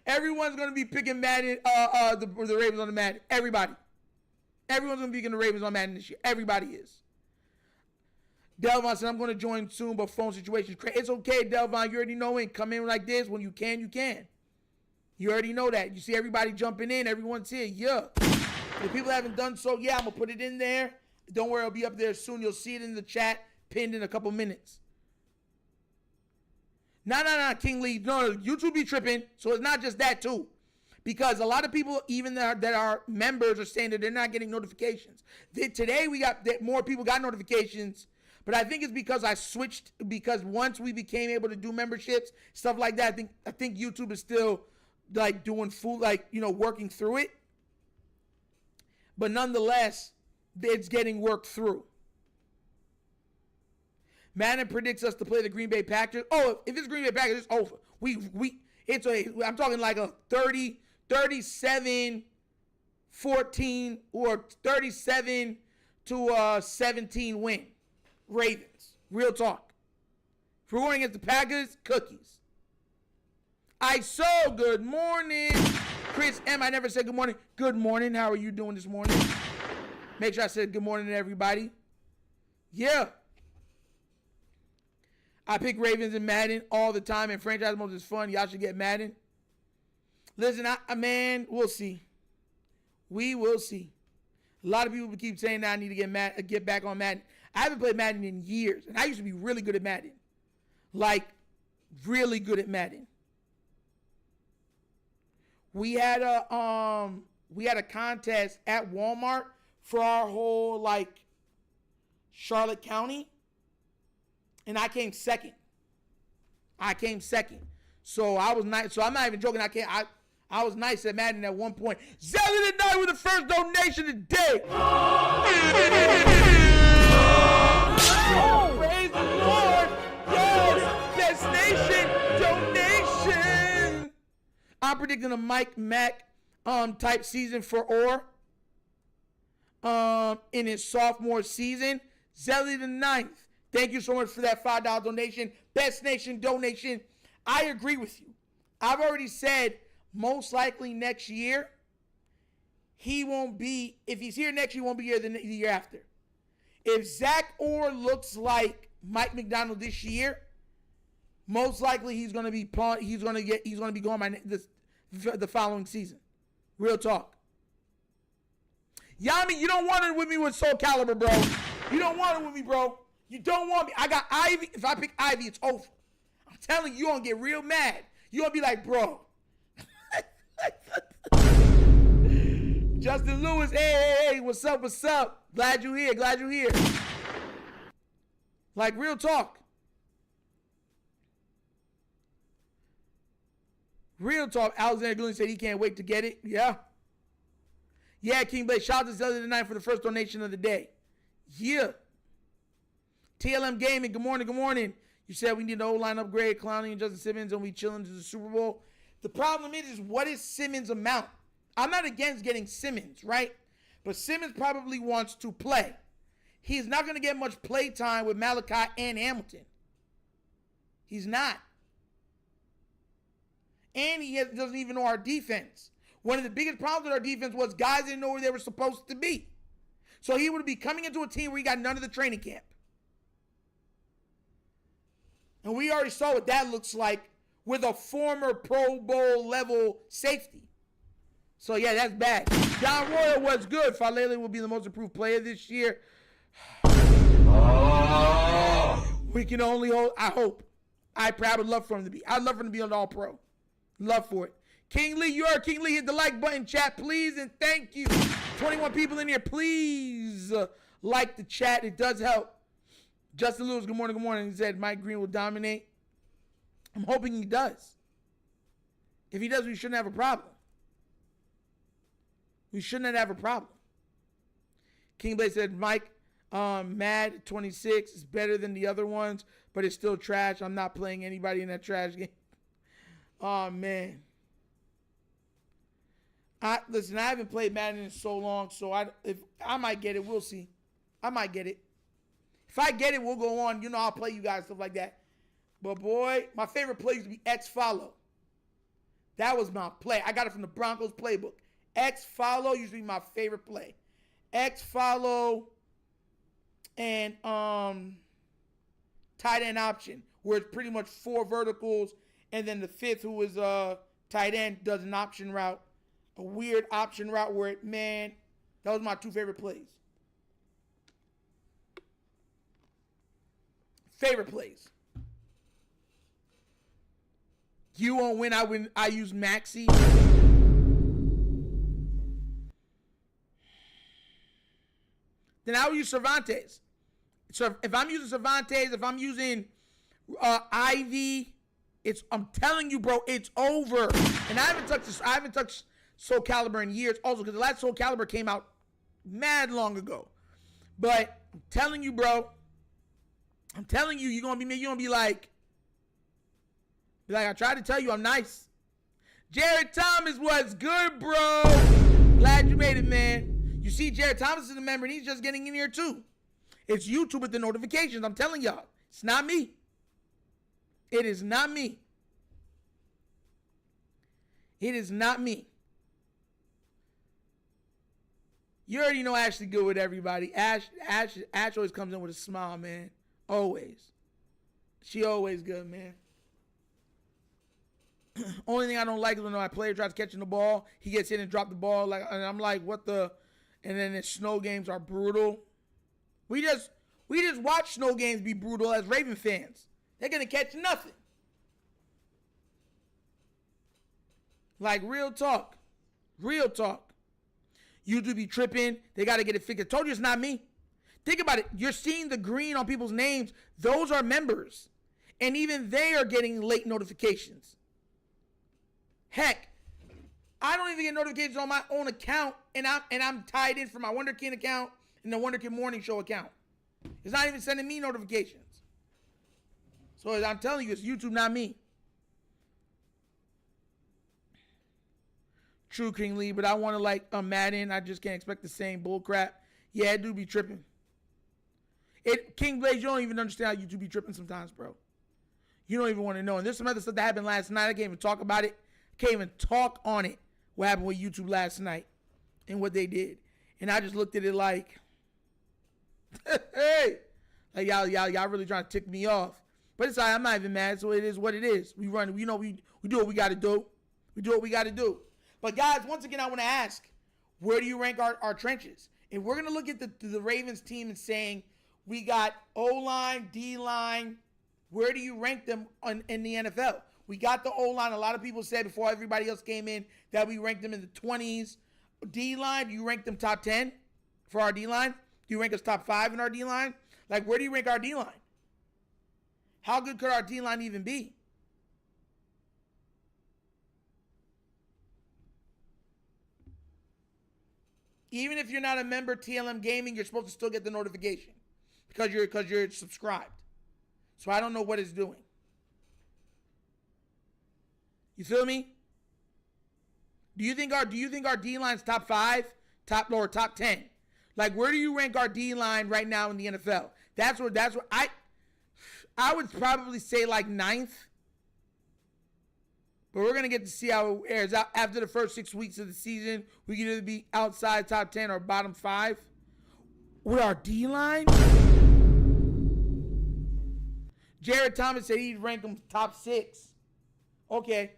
Everyone's going to be picking Madden, the Ravens on the Madden. Everybody. Everyone's going to be picking the Ravens on Madden this year. Everybody is. Delvon said, I'm going to join soon, but phone situation's crazy. It's okay, Delvon. You already know it. Come in like this. When you can, you can. You already know that. You see everybody jumping in. Everyone's here. Yeah. If people haven't done so, yeah, I'm going to put it in there. Don't worry. It'll be up there soon. You'll see it in the chat. pinned in a couple minutes. No, King Lee. No, YouTube be tripping. So it's not just that too. Because a lot of people, even that are members, are saying that they're not getting notifications. Today we got that more people got notifications, but I think it's because I switched. Because once we became able to do memberships, stuff like that, I think YouTube is still like doing full, like, you know, working through it. But nonetheless, it's getting worked through. Madden predicts us to play the Green Bay Packers. Oh, if it's Green Bay Packers, it's over. I'm talking like a 37-14 or 37-17 win. Ravens. Real talk. If we're going against the Packers, cookies. Good morning. Chris M, I never said good morning. Good morning. How are you doing this morning? Make sure I said good morning to everybody. Yeah. I pick Ravens and Madden all the time, and franchise mode is fun. Y'all should get Madden. Listen, man, we'll see. We will see. A lot of people keep saying that I need to get back on Madden. I haven't played Madden in years, and I used to be really good at Madden. Like, really good at Madden. We had a contest at Walmart for our whole, like, Charlotte County, and I came second. So I was nice. So I'm not even joking. I was nice at Madden at one point. Zelly the Night with the first donation today. Oh, praise the Lord. Yes, Best Nation donation. I'm predicting a Mike Mack type season for Orr in his sophomore season. Zelly the Ninth. Thank you so much for that $5 donation. Best Nation donation. I agree with you. I've already said most likely next year, he won't be, if he's here next year, he won't be here the year after. If Zach Orr looks like Mike McDonald this year, most likely he's going to be going the following season. Real talk. Yami, you don't want it with me with Soul Calibur, bro. You don't want it with me, bro. You don't want me. I got Ivy. If I pick Ivy, it's over. I'm telling you, you're going to get real mad. You're going to be like, bro. Justin Lewis, hey, what's up? Glad you're here. Like, real talk. Alexander Glenn said he can't wait to get it. Yeah, King Blade. Shout out to Zelda tonight for the first donation of the day. Yeah. TLM Gaming, good morning. You said we need an O-line upgrade, Clowney and Justin Simmons, and we chilling to the Super Bowl. The problem is what is Simmons' amount? I'm not against getting Simmons, right? But Simmons probably wants to play. He's not going to get much play time with Malachi and Hamilton. He's not. And he doesn't even know our defense. One of the biggest problems with our defense was guys didn't know where they were supposed to be. So he would be coming into a team where he got none of the training camp. And we already saw what that looks like with a former Pro Bowl level safety. So, yeah, that's bad. John Royal was good. Falele will be the most improved player this year. We can only hope. I hope. I would love for him to be. I'd love for him to be an all-pro. Love for it. King Lee, you are King Lee. Hit the like button, chat, please, and thank you. 21 people in here. Please like the chat. It does help. Justin Lewis, good morning. He said Mike Green will dominate. I'm hoping he does. If he does, we shouldn't have a problem. King Blade said Mike Mad 26 is better than the other ones, but it's still trash. I'm not playing anybody in that trash game. Oh, man. Listen, I haven't played Madden in so long, so if I might get it. We'll see. I might get it. If I get it, we'll go on. You know, I'll play you guys, stuff like that. But, boy, my favorite play used to be X Follow. That was my play. I got it from the Broncos playbook. X Follow used to be my favorite play. X Follow and tight end option, where it's pretty much 4 verticals, and then the fifth, who is tight end, does an option route. A weird option route where that was my 2 favorite plays. Favorite plays. You won't win. I win. I use Maxi. Then I would use Cervantes. So if I'm using Cervantes, if I'm using Ivy, I'm telling you, bro, it's over. And I haven't touched Soul Calibur in years. Also, because the last Soul Calibur came out mad long ago. But I'm telling you, bro. I'm telling you, you're gonna be like, I tried to tell you I'm nice. Jared Thomas, what's good, bro? Glad you made it, man. You see, Jared Thomas is a member, and he's just getting in here too. It's YouTube with the notifications. I'm telling y'all, it's not me. It is not me. It is not me. You already know Ashley good with everybody. Ash always comes in with a smile, man. Always. She always good, man. Only thing I don't like is when my player tries catching the ball, he gets hit and drop the ball. And I'm like, what the? And then the snow games are brutal. We just watch snow games be brutal as Raven fans. They're gonna catch nothing. Like real talk. Real talk. YouTube be tripping. They gotta get it fixed. I told you it's not me. Think about it. You're seeing the green on people's names. Those are members. And even they are getting late notifications. Heck, I don't even get notifications on my own account, and I'm tied in for my Wunderkind account and the Wunderkind Morning Show account. It's not even sending me notifications. So I'm telling you, it's YouTube, not me. True, King Lee, but I want to like Madden. I just can't expect the same bull crap. Yeah, it do be tripping. King Blaze, you don't even understand how YouTube be tripping sometimes, bro. You don't even want to know. And there's some other stuff that happened last night. I can't even talk about it. Can't even talk on it. What happened with YouTube last night and what they did. And I just looked at it like, hey, like y'all really trying to tick me off. But it's all right, I'm not even mad. So it is what it is. We run. We do what we got to do. We do what we got to do. But guys, once again, I want to ask, where do you rank our trenches? And we're gonna look at the Ravens team and saying we got O-line, D-line. Where do you rank them in the NFL? We got the O-line. A lot of people said before everybody else came in that we ranked them in the 20s. D-line, do you rank them top 10 for our D-line? Do you rank us top 5 in our D-line? Like, where do you rank our D-line? How good could our D-line even be? Even if you're not a member TLM Gaming, you're supposed to still get the notification because you're subscribed. So I don't know what it's doing. You feel me? Do you think our D-line's top 5, top 10? Like, where do you rank our D-line right now in the NFL? That's what I would probably say like 9th. But we're gonna get to see how it airs out after the first 6 weeks of the season. We can either be outside top 10 or bottom 5. With our D-line, Jared Thomas said he'd rank them top 6. Okay.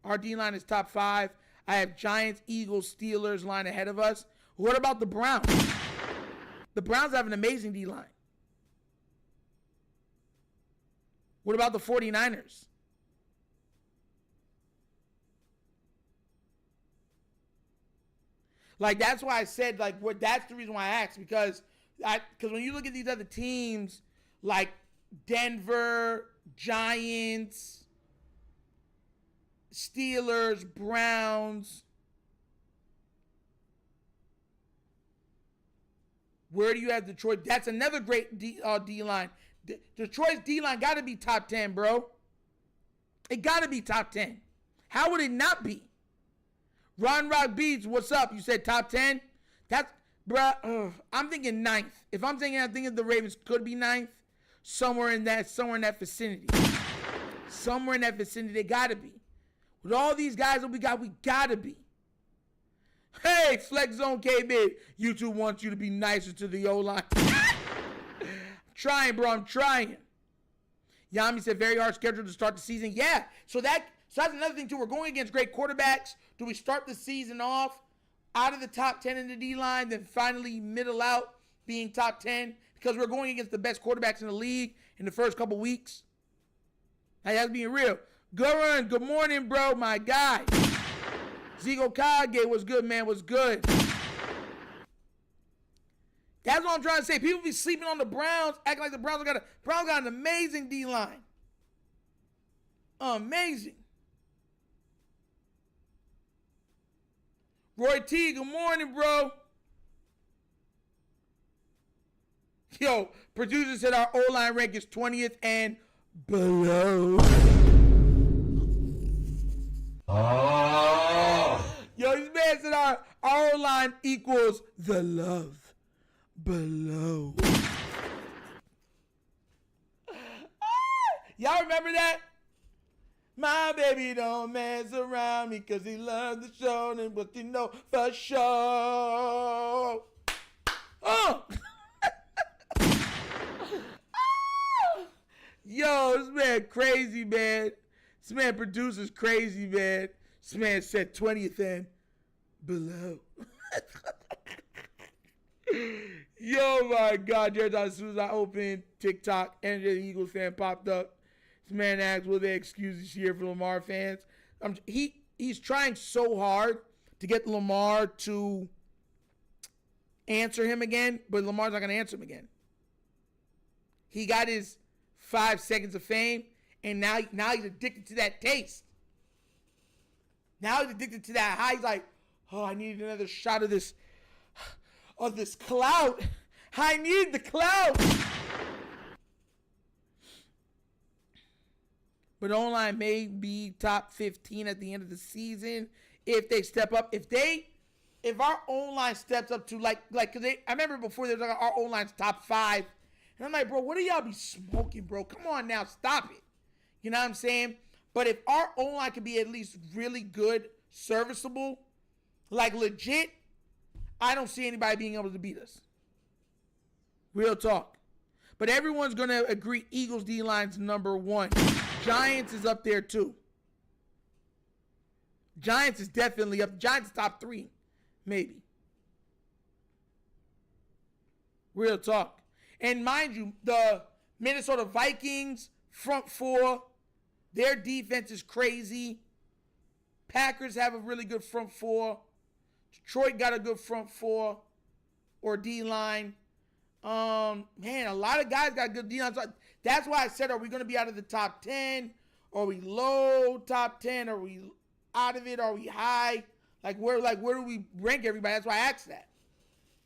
Our D-line is top 5. I have Giants, Eagles, Steelers line ahead of us. What about the Browns? The Browns have an amazing D-line. What about the 49ers? Like, that's why I said, like, that's the reason why I asked, because when you look at these other teams, like Denver, Giants, Steelers, Browns, where do you have Detroit? That's another great D-line. Detroit's D-line got to be top 10, bro. It got to be top 10. How would it not be? Ron Rock Beats, what's up? You said top 10? That's, bro, I'm thinking 9th. If I'm thinking the Ravens could be 9th, somewhere in that vicinity. Somewhere in that vicinity, they got to be. With all these guys that we got to be. Hey, Flex Zone KB, YouTube wants you to be nicer to the O-line. Trying, bro. I'm trying. Yami said very hard schedule to start the season. Yeah. So that's another thing too. We're going against great quarterbacks. Do we start the season off out of the top 10 in the D-line, then finally middle out being top 10? because we're going against the best quarterbacks in the league in the first couple weeks. Like, that's being real. Gurren, good morning, bro, my guy. Zigo Kage, what's good, man? What's good? That's what I'm trying to say. People be sleeping on the Browns, acting like the Browns got an amazing D-line. Amazing. Roy T, good morning, bro. Yo, producer said our O-line rank is 20th and below. Oh. Yo, this man said our O-line equals the love below. Y'all remember that? My baby don't mess around me because he loves the show and what you know for sure. Yo, this man crazy, man. This man producer's crazy, man. This man said 20th and below. Yo, my God, Jared, as soon as I opened TikTok, and the Eagles fan popped up. This man asked, will they excuse this year for Lamar fans? He's trying so hard to get Lamar to answer him again, but Lamar's not going to answer him again. He got his 5 seconds of fame, and now he's addicted to that taste. Now he's addicted to that high. He's like, oh, I need another shot of this clout. I need the clout. But O-line may be top 15 at the end of the season if they step up. If our O-line steps up to because I remember before they were like our O-line's top 5. And I'm like, bro, what do y'all be smoking, bro? Come on now, stop it. You know what I'm saying? But if our O-line could be at least really good, serviceable, like legit, I don't see anybody being able to beat us. Real talk. But everyone's going to agree Eagles D-line's number 1. Giants is up there too. Giants is definitely up. Giants top 3, maybe. Real talk. And mind you, the Minnesota Vikings front 4, their defense is crazy. Packers have a really good front 4. Detroit got a good front 4 or D-line. Man, a lot of guys got good D-lines. That's why I said, are we going to be out of the top 10? Are we low top 10? Are we out of it? Are we high? Where do we rank everybody? That's why I asked that.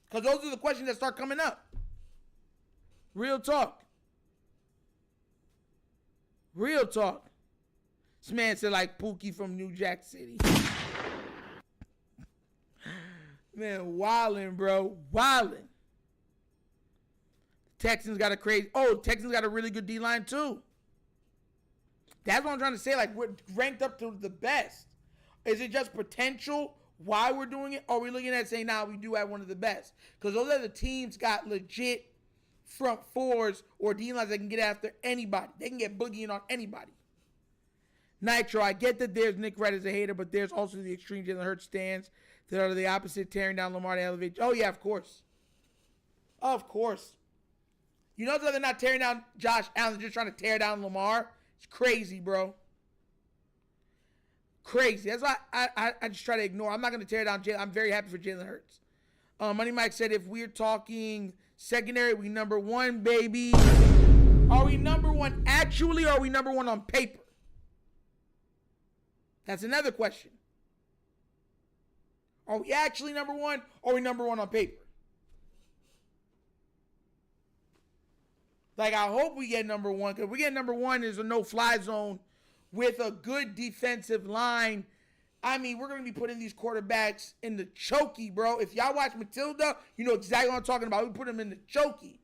Because those are the questions that start coming up. Real talk. Real talk. This man said like Pookie from New Jack City. Man, wildin', bro. Wildin'. Texans got a really good D-line too. That's what I'm trying to say. Like, we're ranked up to the best. Is it just potential why we're doing it? Or are we looking at saying, we do have one of the best? Because those other teams got legit front 4s or D-lines that can get after anybody. They can get boogieing on anybody. Nitro, I get that there's Nick Wright as a hater, but there's also the extreme Jalen Hurts stands that are the opposite, tearing down Lamar to elevate. Oh, yeah, of course. Of course. You know that they're not tearing down Josh Allen, they're just trying to tear down Lamar? It's crazy, bro. Crazy. That's why I just try to ignore. I'm not going to tear down Jalen. I'm very happy for Jalen Hurts. Money Mike said, if we're talking secondary, we number 1, baby. Are we number 1 actually, or are we number 1 on paper? That's another question. Are we actually number 1, or are we number 1 on paper? Like, I hope we get number 1, because if we get number 1, there's a no-fly zone with a good defensive line. I mean, we're going to be putting these quarterbacks in the chokey, bro. If y'all watch Matilda, you know exactly what I'm talking about. We put them in the chokey.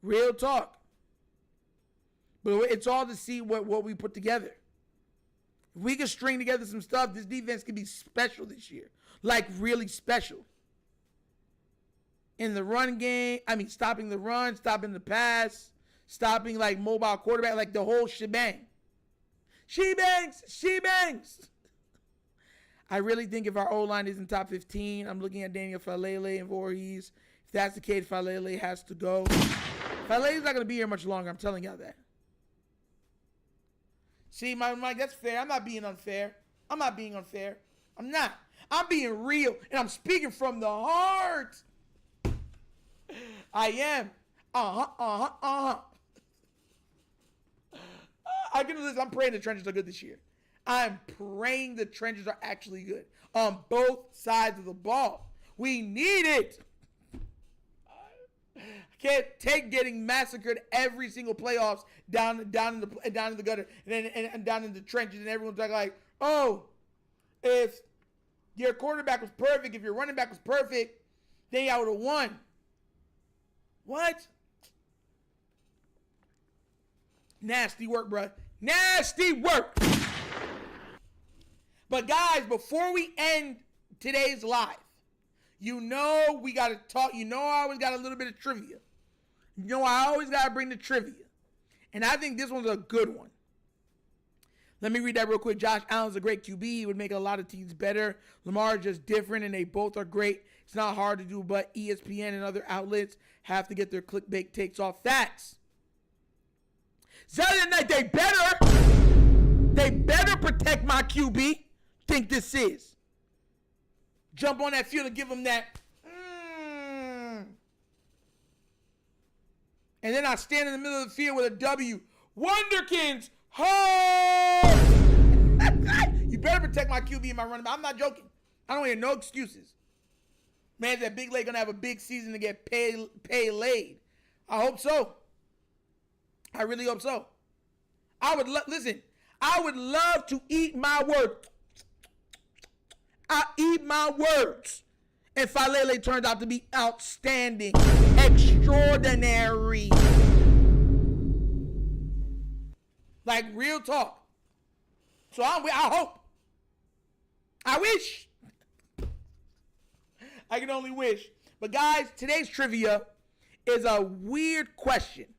Real talk. But it's all to see what we put together. If we can string together some stuff, this defense could be special this year. Like, really special. In the run game, stopping the run, stopping the pass, stopping, mobile quarterback, the whole shebang. She bangs. I really think if our O-line isn't top 15, I'm looking at Daniel Falele and Voorhees. If that's the case, Falele has to go. Falele's not going to be here much longer. I'm telling y'all that. See, Mike, that's fair. I'm not being unfair. I'm not being unfair. I'm not. I'm being real, and I'm speaking from the heart. I am. I'm praying the trenches are good this year. I'm praying the trenches are actually good on both sides of the ball. We need it. I can't take getting massacred every single playoffs down in the gutter and down in the trenches, and everyone's like, oh, if your quarterback was perfect, if your running back was perfect, then y'all would have won. What? Nasty work, bro. Nasty work. But guys, before we end today's live, you know we got to talk. You know I always got a little bit of trivia. You know I always got to bring the trivia. And I think this one's a good one. Let me read that real quick. Josh Allen's a great QB. He would make a lot of teams better. Lamar is just different, and they both are great. It's not hard to do, but ESPN and other outlets have to get their clickbait takes off. Facts. Saturday night, they better protect my QB. Think this is. Jump on that field and give him that. And then I stand in the middle of the field with a W. Wunderkind, ho! You better protect my QB and my running back. I'm not joking. I don't hear no excuses. Man, that big leg gonna have a big season to get paid. I hope so. I really hope so. I would love to eat my words. I eat my words. And Falele turned out to be outstanding, extraordinary. Like real talk. So I hope. I wish. I can only wish. But guys, today's trivia is a weird question.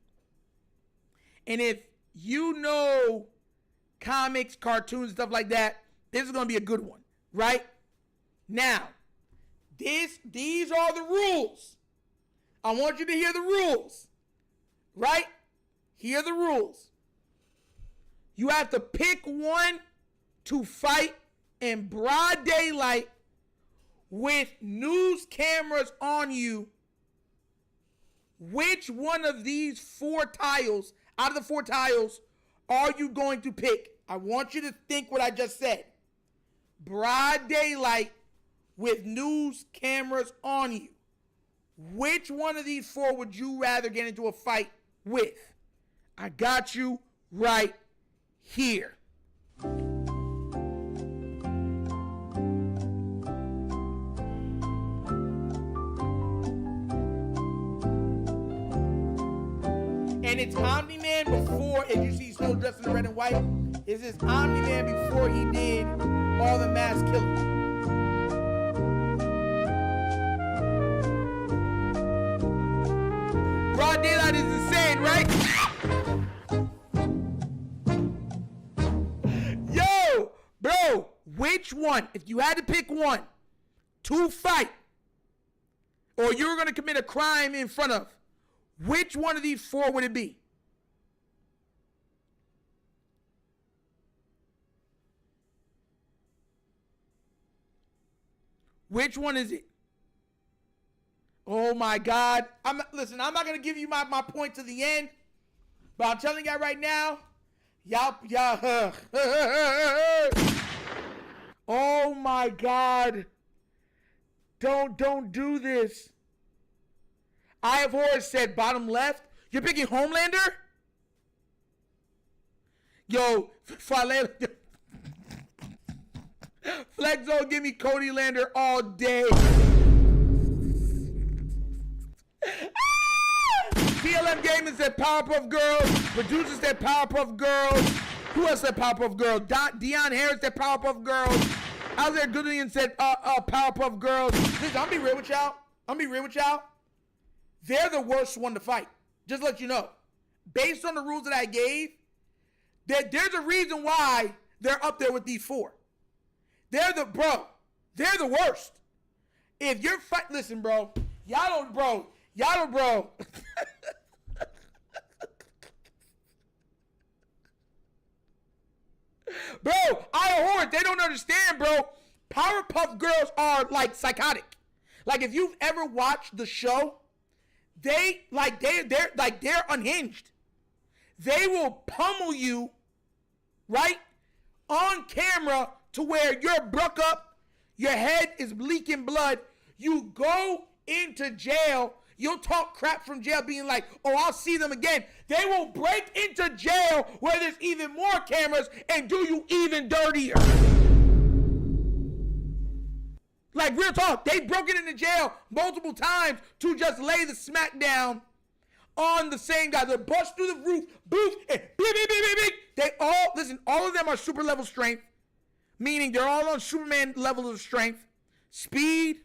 And if you know comics, cartoons, stuff like that, this is going to be a good one, right? Now, these are the rules. I want you to hear the rules, right? Hear the rules. You have to pick one to fight in broad daylight with news cameras on you. Which one of these four tiles, out of the four tiles, are you going to pick? I want you to think what I just said. Broad daylight with news cameras on you. Which one of these four would you rather get into a fight with? I got you right here. And it's Omni-Man before, as you see, he's still dressed in red and white. Is this Omni-Man before he did all the mass killing? Broad daylight is insane, right? Yo, bro, which one, if you had to pick one to fight, or you were going to commit a crime in front of, which one of these four would it be? Which one is it? Oh my God. Listen, I'm not going to give you my point to the end, but I'm telling y'all right now, y'all, oh my God. Don't do this. I have horse said bottom left. You're picking Homelander? Yo, Flexo, give me Cody Lander all day. PLM Gaming said Powerpuff Girls. Producers said Powerpuff Girls. Who else said Powerpuff Girls? Deion Harris said Powerpuff Girls. Out there, Goodlian said Powerpuff Girls. Listen, I'm be real with y'all. They're the worst one to fight. Just to let you know. Based on the rules that I gave, there's a reason why they're up there with these four. They're the worst. If you're listen, bro. Y'all don't, bro. Bro, I horse. They don't understand, bro. Powerpuff Girls are like psychotic. Like if you've ever watched the show, they're unhinged. They will pummel you, right, on camera to where you're broke up, your head is leaking blood. You go into jail. You'll talk crap from jail being like, oh, I'll see them again. They will break into jail where there's even more cameras and do you even dirtier. Like real talk, they've broken into jail multiple times to just lay the smack down on the same guy. They bust through the roof, boof, and beep, beep, beep, beep. They all, listen, all of them are super level strength, meaning they're all on Superman level of strength, speed,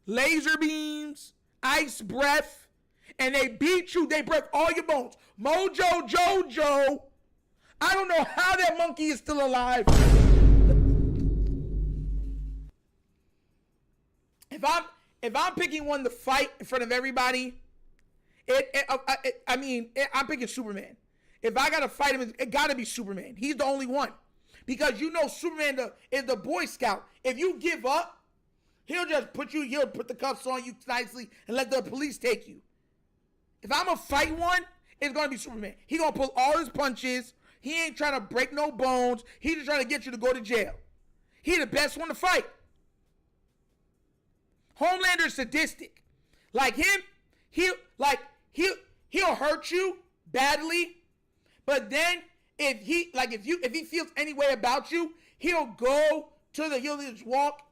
laser beams, ice breath, and they beat you. They break all your bones. Mojo Jojo, I don't know how that monkey is still alive. If I'm picking one to fight in front of everybody, I'm picking Superman. If I gotta fight him, it gotta be Superman. He's the only one, because you know Superman is the Boy Scout. If you give up, he'll put the cuffs on you nicely and let the police take you. If I'm gonna fight one, it's gonna be Superman. He gonna pull all his punches. He ain't trying to break no bones. He just trying to get you to go to jail. He the best one to fight. Homelander's sadistic. Like him, he'll hurt you badly, but then if he feels any way about you, he'll just walk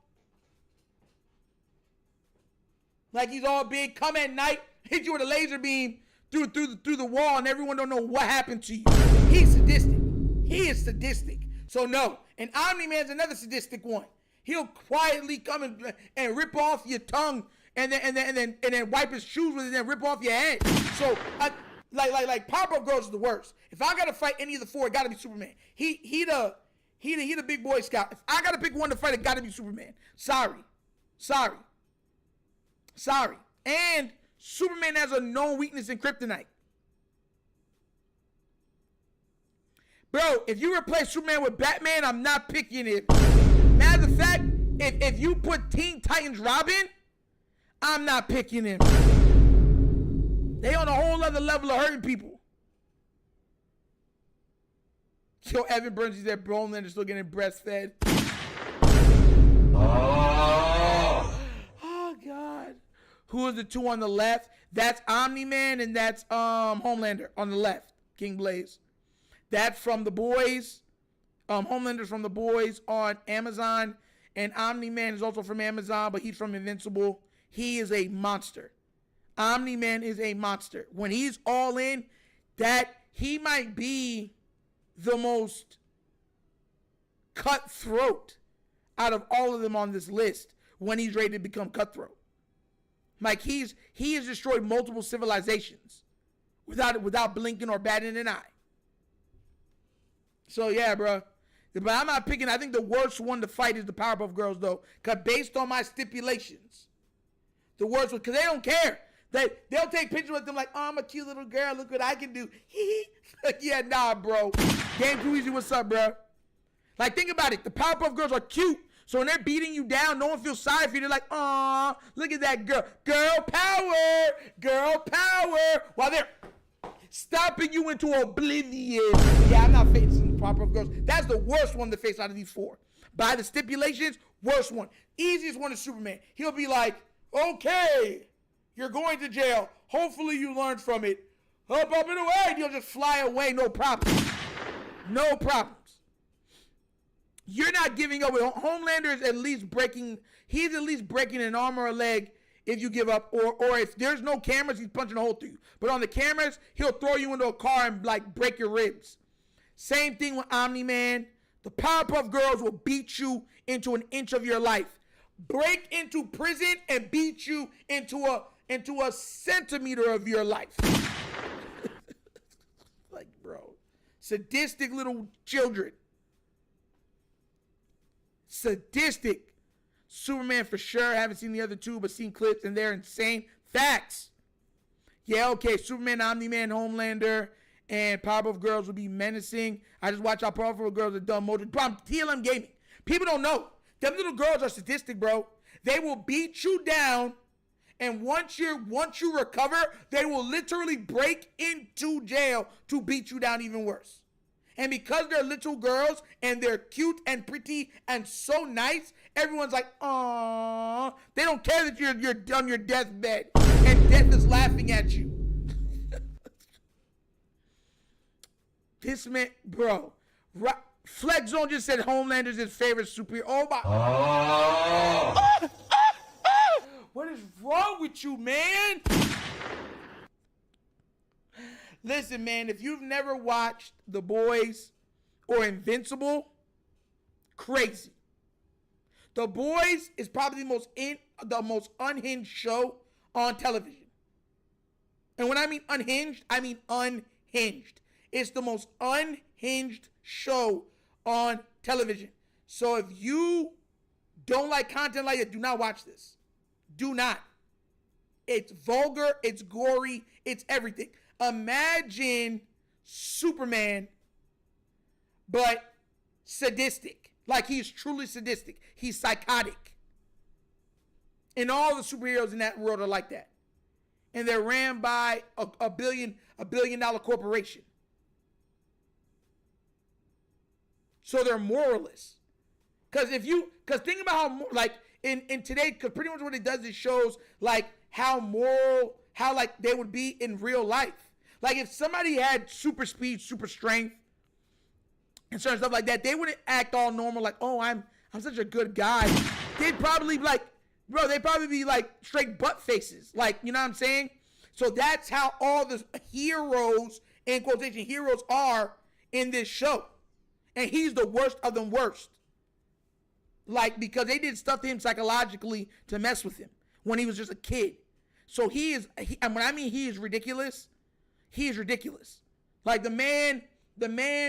like he's all big, come at night, hit you with a laser beam through the wall, and everyone don't know what happened to you. He's sadistic. He is sadistic. So no, and Omni-Man's another sadistic one. He'll quietly come and rip off your tongue and then wipe his shoes with it and then rip off your head. So like Powerpuff Girls is the worst. If I gotta fight any of the four, it gotta be Superman. He the big Boy Scout. If I gotta pick one to fight, it gotta be Superman. Sorry. And Superman has a known weakness in kryptonite. Bro, if you replace Superman with Batman, I'm not picking it. Matter of fact, if you put Teen Titans Robin, I'm not picking him. They on a whole other level of hurting people. Yo, Evan Burns is there, Brolin is still getting breastfed. Oh, God. Who is the two on the left? That's Omni-Man and that's Homelander on the left. King Blaze. That's from The Boys. Homelander's from The Boys on Amazon. And Omni-Man is also from Amazon, but he's from Invincible. He is a monster. Omni-Man is a monster. When he's all in, that he might be the most cutthroat out of all of them on this list when he's ready to become cutthroat. Like he has destroyed multiple civilizations without blinking or batting an eye. So yeah, bro. But I'm not picking. I think the worst one to fight is the Powerpuff Girls, though, because based on my stipulations, the worst one, because they don't care. They'll take pictures with them like, oh, I'm a cute little girl. Look what I can do. Like, yeah, nah, bro. Game too easy. What's up, bro? Like, think about it. The Powerpuff Girls are cute. So when they're beating you down, no one feels sorry for you. They're like, aw, look at that girl. Girl power. Girl power. While they're stomping you into oblivion. Yeah, I'm not facing the Powerpuff Girls. That's the worst one to face out of these four. By the stipulations, worst one. Easiest one is Superman. He'll be like, okay, you're going to jail. Hopefully you learned from it. Up and away. And you'll just fly away. No problem. No problems. You're not giving up. Homelander is at least breaking. He's at least breaking an arm or a leg if you give up. Or if there's no cameras, he's punching a hole through you. But on the cameras, he'll throw you into a car and like break your ribs. Same thing with Omni-Man. The Powerpuff Girls will beat you into an inch of your life. Break into prison and beat you into a centimeter of your life. Like, bro. Sadistic little children. Sadistic. Superman for sure. Haven't seen the other two, but seen clips, and they're insane. Facts. Yeah, okay. Superman, Omni-Man, Homelander, and Powerpuff Girls will be menacing. I just watch how Powerpuff Girls are done. Problem, TLM Gaming. People don't know. Them little girls are sadistic, bro. They will beat you down, and once you recover, they will literally break into jail to beat you down even worse. And because they're little girls and they're cute and pretty and so nice, everyone's like, aww. They don't care that you're on your deathbed and death is laughing at you. This man, bro. Flex Zone just said Homelander's his favorite superhero. Oh my. Oh. What is wrong with you, man? Listen, man, if you've never watched The Boys or Invincible, crazy. The Boys is probably the most unhinged show on television. And when I mean unhinged, I mean unhinged. It's the most unhinged show on television. So if you don't like content like that, do not watch this. Do not. It's vulgar, it's gory, it's everything. Imagine Superman, but sadistic. Like, he's truly sadistic. He's psychotic. And all the superheroes in that world are like that. And they're ran by a billion dollar corporation. So they're moralists. Because think about how, like, in today, because pretty much what it does, it shows, like, how moral, how, like, they would be in real life. Like, if somebody had super speed, super strength, and certain stuff like that, they wouldn't act all normal, like, oh, I'm such a good guy. They'd probably be like, bro, they'd probably be like straight butt faces. Like, you know what I'm saying? So that's how all the heroes, in quotation, heroes are in this show. And he's the worst of them worst. Like, because they did stuff to him psychologically to mess with him when he was just a kid. So and when I mean he is ridiculous, he is ridiculous. Like, the man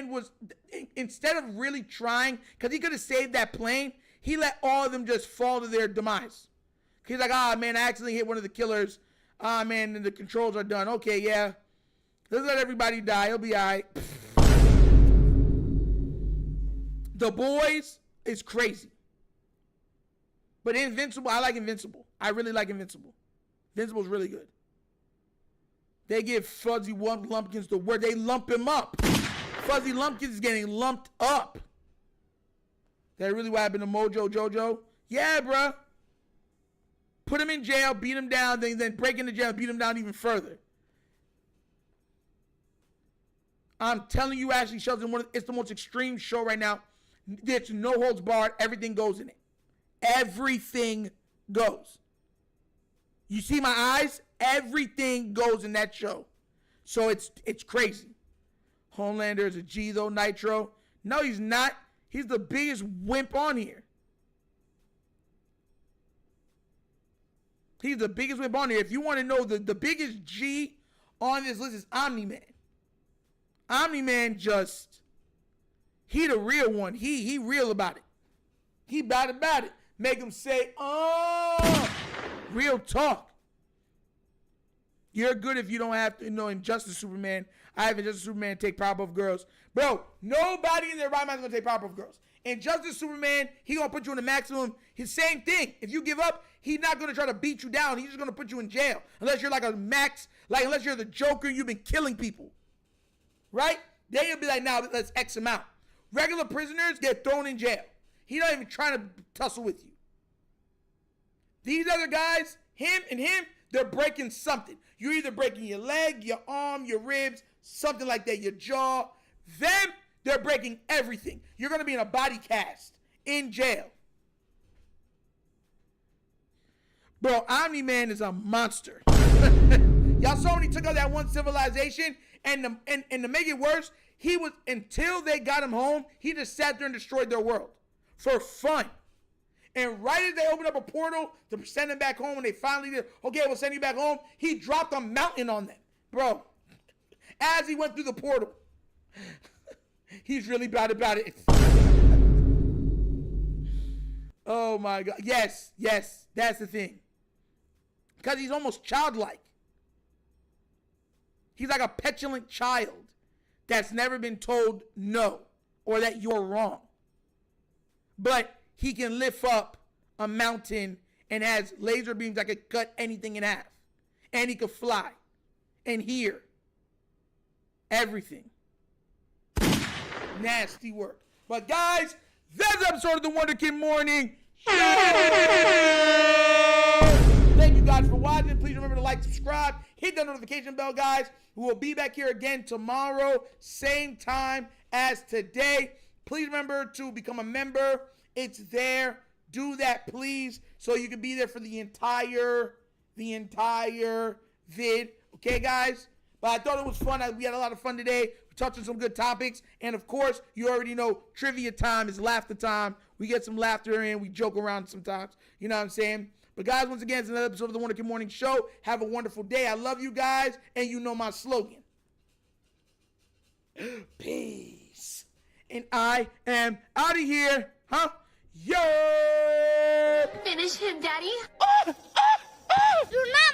was, instead of really trying, because he could have saved that plane, he let all of them just fall to their demise. He's like, man, I accidentally hit one of the killers. Man, and the controls are done. Okay, yeah. Let's let everybody die. He'll be all right. The Boys is crazy. But Invincible, I like Invincible. I really like Invincible. Invincible's really good. They give Fuzzy Lumpkins the word. They lump him up. Fuzzy Lumpkins is getting lumped up. That really what happened to Mojo Jojo? Yeah, bruh. Put him in jail, beat him down, then break into jail, beat him down even further. I'm telling you, Ashley Sheldon, it's the most extreme show right now. There's no holds barred. Everything goes in it. Everything goes. You see my eyes? Everything goes in that show. So it's crazy. Homelander is a G, though, Nitro. No, he's not. He's the biggest wimp on here. He's the biggest wimp on here. If you want to know the biggest G on this list is Omni-Man. Omni-Man he the real one. He real about it. He about it. Make him say, oh, real talk. You're good if you don't have to know Injustice Superman. I have Injustice Superman take Powerpuff Girls. Bro, nobody in their right mind is going to take Powerpuff Girls. Injustice Superman, he going to put you in the maximum. His same thing. If you give up, he's not going to try to beat you down. He's just going to put you in jail. Unless you're like a max, like unless you're the Joker and you've been killing people. Right? They'll be like, now let's X him out. Regular prisoners get thrown in jail. He's not even trying to tussle with you. These other guys, him, they're breaking something. You're either breaking your leg, your arm, your ribs, something like that, your jaw. Them, they're breaking everything. You're going to be in a body cast in jail. Bro, Omni-Man is a monster. Y'all saw when he took out that one civilization, and to make it worse, until they got him home, he just sat there and destroyed their world for fun. And right as they opened up a portal to send him back home, when they finally did, okay, we'll send you back home, he dropped a mountain on them. Bro, as he went through the portal. He's really bad about it. Oh my God. Yes, that's the thing. Because he's almost childlike. He's like a petulant child that's never been told no or that you're wrong. But he can lift up a mountain and has laser beams that could cut anything in half. And he could fly and hear everything. Nasty work. But guys, that's the episode of the Wunderkind Morning Show. Thank you guys for watching. Please remember to like, subscribe, hit that notification bell, guys. We will be back here again tomorrow, same time as today. Please remember to become a member. It's there. Do that, please, so you can be there for the entire vid. Okay, guys? But I thought it was fun. We had a lot of fun today. We touched on some good topics. And, of course, you already know trivia time is laughter time. We get some laughter in. We joke around sometimes. You know what I'm saying? But, guys, once again, it's another episode of the Wunderkind Morning Show. Have a wonderful day. I love you guys. And you know my slogan. Peace. And I am out of here. Huh? Yo! Finish him, Daddy. Do not